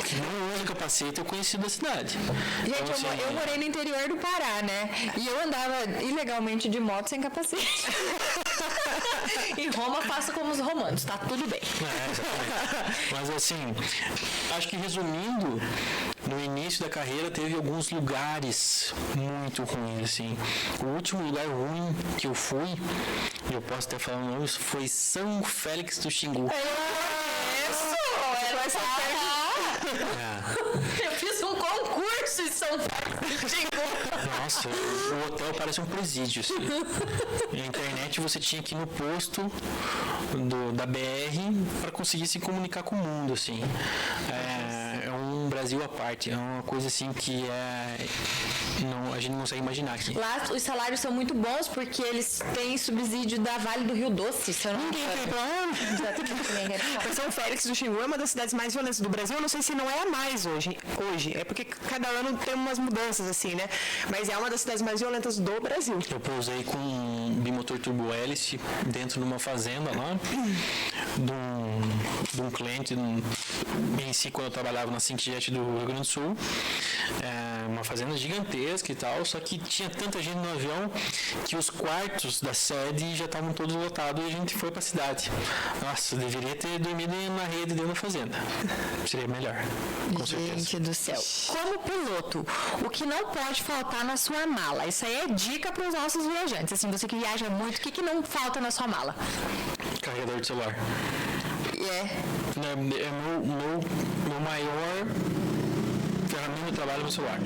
Se não usa capacete, é o conhecido da cidade. Gente, então, assim, eu morei no interior do Pará, né? E eu andava ilegalmente de moto sem capacete. Em Roma, faço como os romanos, tá tudo bem. Exatamente. Mas assim, acho que resumindo, no início da carreira teve alguns lugares muito ruins, assim. O último lugar ruim que eu fui, e eu posso até falar o nome, foi São Félix do Xingu. Eu fiz um concurso em São Félix do Xingu. Nossa, o hotel parece um presídio, assim. Na internet você tinha que ir no posto da BR para conseguir se comunicar com o mundo, assim. É um Brasil à parte, é uma coisa assim que a gente não consegue imaginar aqui. Lá os salários são muito bons porque eles têm subsídio da Vale do Rio Doce. Ninguém tem plano. São Félix do Xingu é uma das cidades mais violentas do Brasil. Eu não sei se não é a mais hoje. É porque cada ano tem umas mudanças, assim, né? Mas é uma das cidades mais violentas do Brasil. Eu pousei com um bimotor turbo-hélice dentro de uma fazenda lá, de um cliente, em si, quando eu trabalhava na Syncjet do Rio Grande do Sul. Uma fazenda gigantesca e tal, só que tinha tanta gente no avião que os quartos da sede já estavam todos lotados e a gente foi pra cidade. Nossa, eu deveria ter dormido na rede dentro da fazenda. Seria melhor, com certeza. Gente do céu. Como piloto, o que não pode faltar na sua mala? Isso aí é dica para os nossos viajantes. Assim, você que viaja muito, o que não falta na sua mala? Carregador de celular. É meu maior ferramenta de trabalho é meu celular.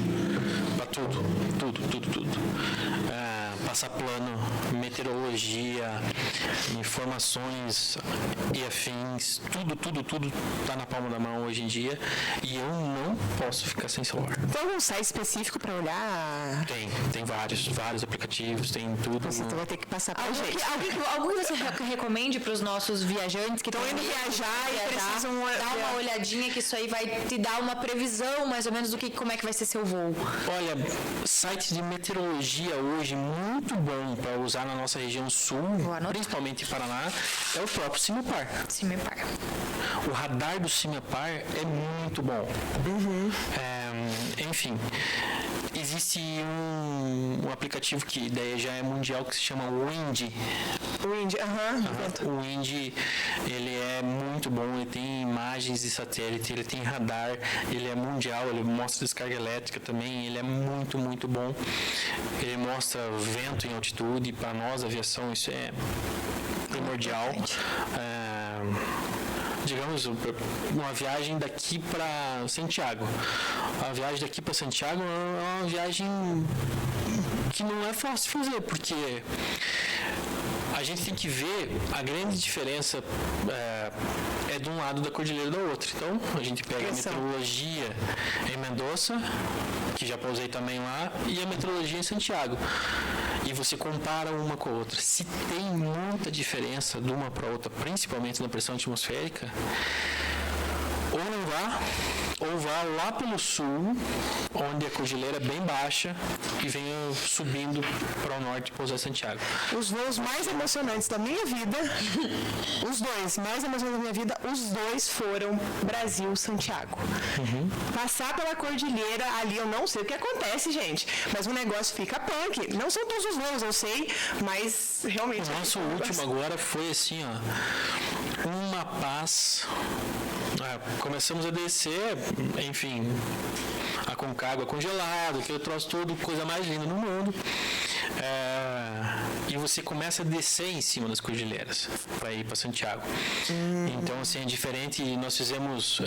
Pra tudo. passar plano, meteorologia, informações e afins, tudo tá na palma da mão hoje em dia e eu não posso ficar sem celular. Tem algum site específico para olhar? Tem vários aplicativos, tem tudo. Você vai ter que passar pra gente. Algum que você recomende para os nossos viajantes que estão indo viajar e precisam dar uma olhadinha, que isso aí vai te dar uma previsão mais ou menos do como é que vai ser seu voo? Olha, site de meteorologia hoje muito bom para usar na nossa região sul, principalmente em Paraná, é o próprio CIMEPAR. O radar do CIMEPAR é muito bom. Enfim, existe um aplicativo que daí já é mundial que se chama Wind. O Wind, ele é muito bom, ele tem imagens de satélite, ele tem radar, ele é mundial, ele mostra descarga elétrica também, ele é muito bom. Ele mostra vento em altitude, para nós, aviação, isso é primordial. Digamos, uma viagem daqui para Santiago. A viagem daqui para Santiago é uma viagem que não é fácil de fazer, porque a gente tem que ver a grande diferença é de um lado da cordilheira do outro. Então, a gente pega a meteorologia em Mendoza, que já pousei também lá, e a meteorologia em Santiago. E você compara uma com a outra. Se tem muita diferença de uma para outra, principalmente na pressão atmosférica, ou não vá, ou vá lá pelo sul, onde a cordilheira é bem baixa, e venha subindo para o norte e pousar em Santiago. Os voos mais emocionantes da minha vida, os dois mais emocionantes da minha vida, os dois foram Brasil-Santiago. Passar pela cordilheira ali, eu não sei o que acontece, gente, mas o negócio fica punk. Não são todos os voos, eu sei, mas realmente... O nosso último agora foi assim, ó, uma paz... começamos a descer, enfim, a Concagua congelado, aquele troço todo, coisa mais linda no mundo. E você começa a descer em cima das cordilheiras para ir para Santiago. Então, assim, é diferente. Nós fizemos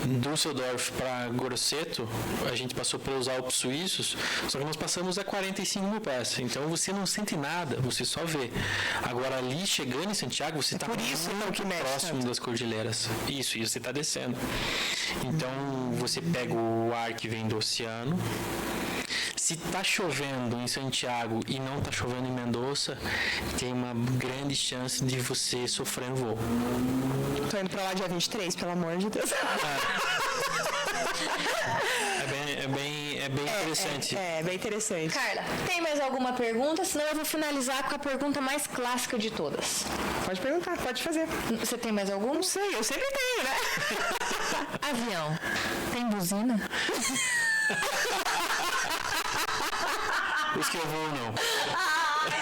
Düsseldorf para Grosseto, a gente passou pelos Alpes suíços, só que nós passamos a 45 mil pés. Então, você não sente nada, você só vê. Agora, ali, chegando em Santiago, você está muito próximo das cordilheiras. Isso, e você está descendo. Então, você pega o ar que vem do oceano. Se está chovendo em Santiago e não está chovendo em Mendoza, tem uma grande chance de você sofrer no voo. Tô indo para lá dia 23, pelo amor de Deus. É bem interessante. É bem interessante. Carla, tem mais alguma pergunta? Senão eu vou finalizar com a pergunta mais clássica de todas. Pode perguntar, pode fazer. Você tem mais algum? Não sei, eu sempre tenho, né? Avião, tem buzina? Os que eu vou, não.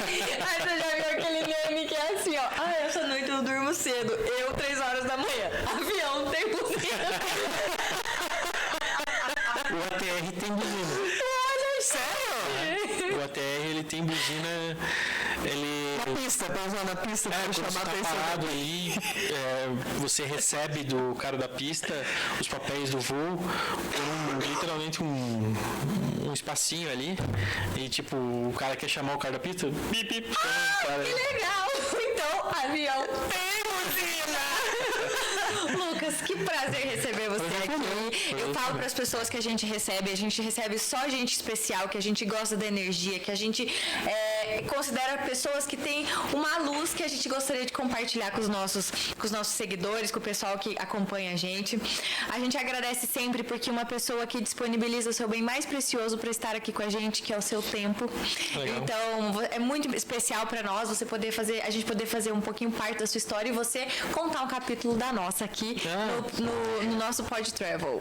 Aí você já viu aquele meme que é assim, ó. Essa noite eu durmo cedo. Eu, 3 horas da manhã. Avião, tem buzina. O ATR tem buzina. Olha, sério? O ATR, ele tem buzina... Na pista, tá usando a pista para quando chamar você a tá atenção. parado ali, você recebe do cara da pista os papéis do voo por literalmente um espacinho ali, e tipo, o cara quer chamar o cara da pista, bip, bip, cara. Que legal! Então, avião tem buzina! Lucas, que prazer receber você aqui. Eu falo para as pessoas que a gente recebe só gente especial, que a gente gosta da energia, que a gente considera pessoas que têm uma luz que a gente gostaria de compartilhar com os nossos seguidores, com o pessoal que acompanha a gente. A gente agradece sempre porque uma pessoa que disponibiliza o seu bem mais precioso para estar aqui com a gente, que é o seu tempo. Legal. Então, é muito especial para nós a gente poder fazer um pouquinho parte da sua história e você contar um capítulo da nossa aqui no nosso Pod Travel.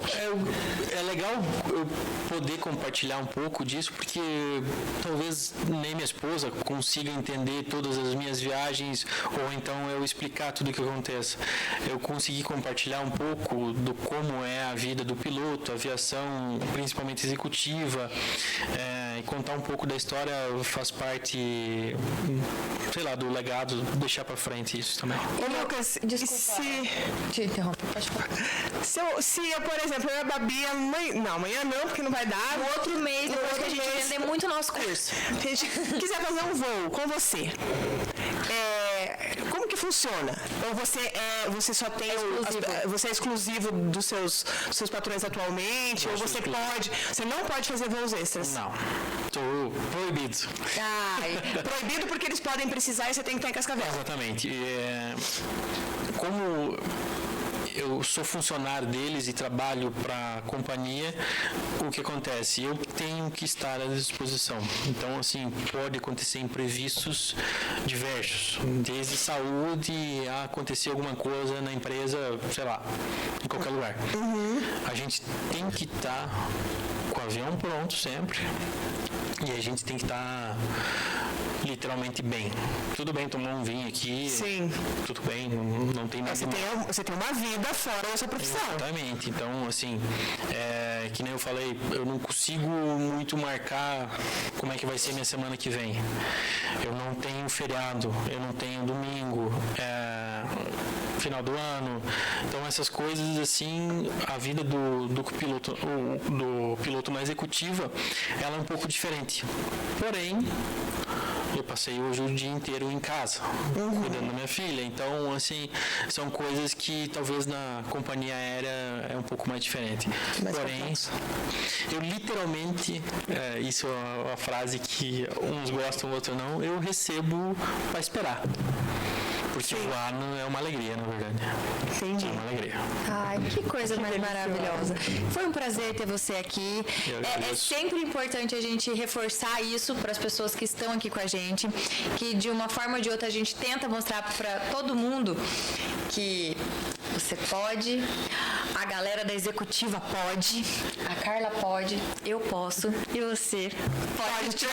É legal eu poder compartilhar um pouco disso, porque talvez nem minha esposa consiga entender todas as minhas viagens, ou então eu explicar tudo o que acontece. Eu consegui compartilhar um pouco do como é a vida do piloto, a aviação, principalmente executiva, e contar um pouco da história faz parte, sei lá, do legado, deixar para frente isso também. Ô, Lucas, desculpa. Te interrompo, pode falar. Se eu, por exemplo, eu e a Babi amanhã não, porque não vai dar. No outro mês, depois que a gente vender muito nosso curso. Se a gente quiser fazer um voo com você, como que funciona? Ou você só tem você é exclusivo dos seus patrões atualmente? Ou você não pode fazer voos extras? Não, estou proibido. Proibido porque eles podem precisar e você tem que estar em Cascavel. Exatamente. Como eu sou funcionário deles e trabalho para a companhia, o que acontece? Eu tenho que estar à disposição. Então, assim, pode acontecer imprevistos diversos, desde saúde a acontecer alguma coisa na empresa, sei lá, em qualquer lugar. A gente tem que estar com o avião pronto sempre e a gente tem que estar literalmente bem. Tudo bem tomar um vinho aqui. Sim. Tudo bem, não tem nada. Você tem uma vida fora da sua profissão. Exatamente. Então, assim, que nem eu falei, eu não consigo muito marcar como é que vai ser minha semana que vem. Eu não tenho feriado, eu não tenho domingo, final do ano. Então, essas coisas, assim, a vida do piloto na executiva, ela é um pouco diferente. Porém, eu passei hoje o dia inteiro em casa, cuidando da minha filha. Então, assim, são coisas que talvez na companhia aérea é um pouco mais diferente. Porém, eu literalmente, isso é uma frase que uns gostam, outros não, eu recebo para esperar. Porque voar não é uma alegria, na verdade. Entendi. É uma alegria. Ai, que coisa mais maravilhosa. Foi um prazer ter você aqui. É sempre importante a gente reforçar isso para as pessoas que estão aqui com a gente, que de uma forma ou de outra a gente tenta mostrar para todo mundo que você pode, a galera da executiva pode, a Carla pode, eu posso e você pode.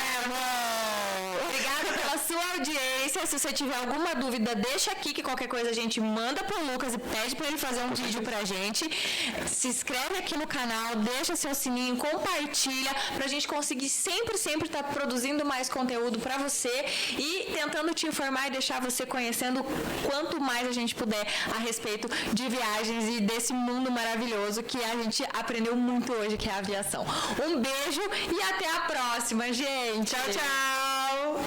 Obrigada pela sua audiência. Se você tiver alguma dúvida, deixa aqui que qualquer coisa a gente manda pro Lucas e pede para ele fazer um vídeo pra gente. Se inscreve aqui no canal, deixa seu sininho, compartilha pra gente conseguir sempre estar produzindo mais conteúdo pra você e tentando te informar e deixar você conhecendo quanto mais a gente puder a respeito de viagens e desse mundo maravilhoso que a gente aprendeu muito hoje, que é a aviação. Um beijo e até a próxima, gente. Tchau, tchau.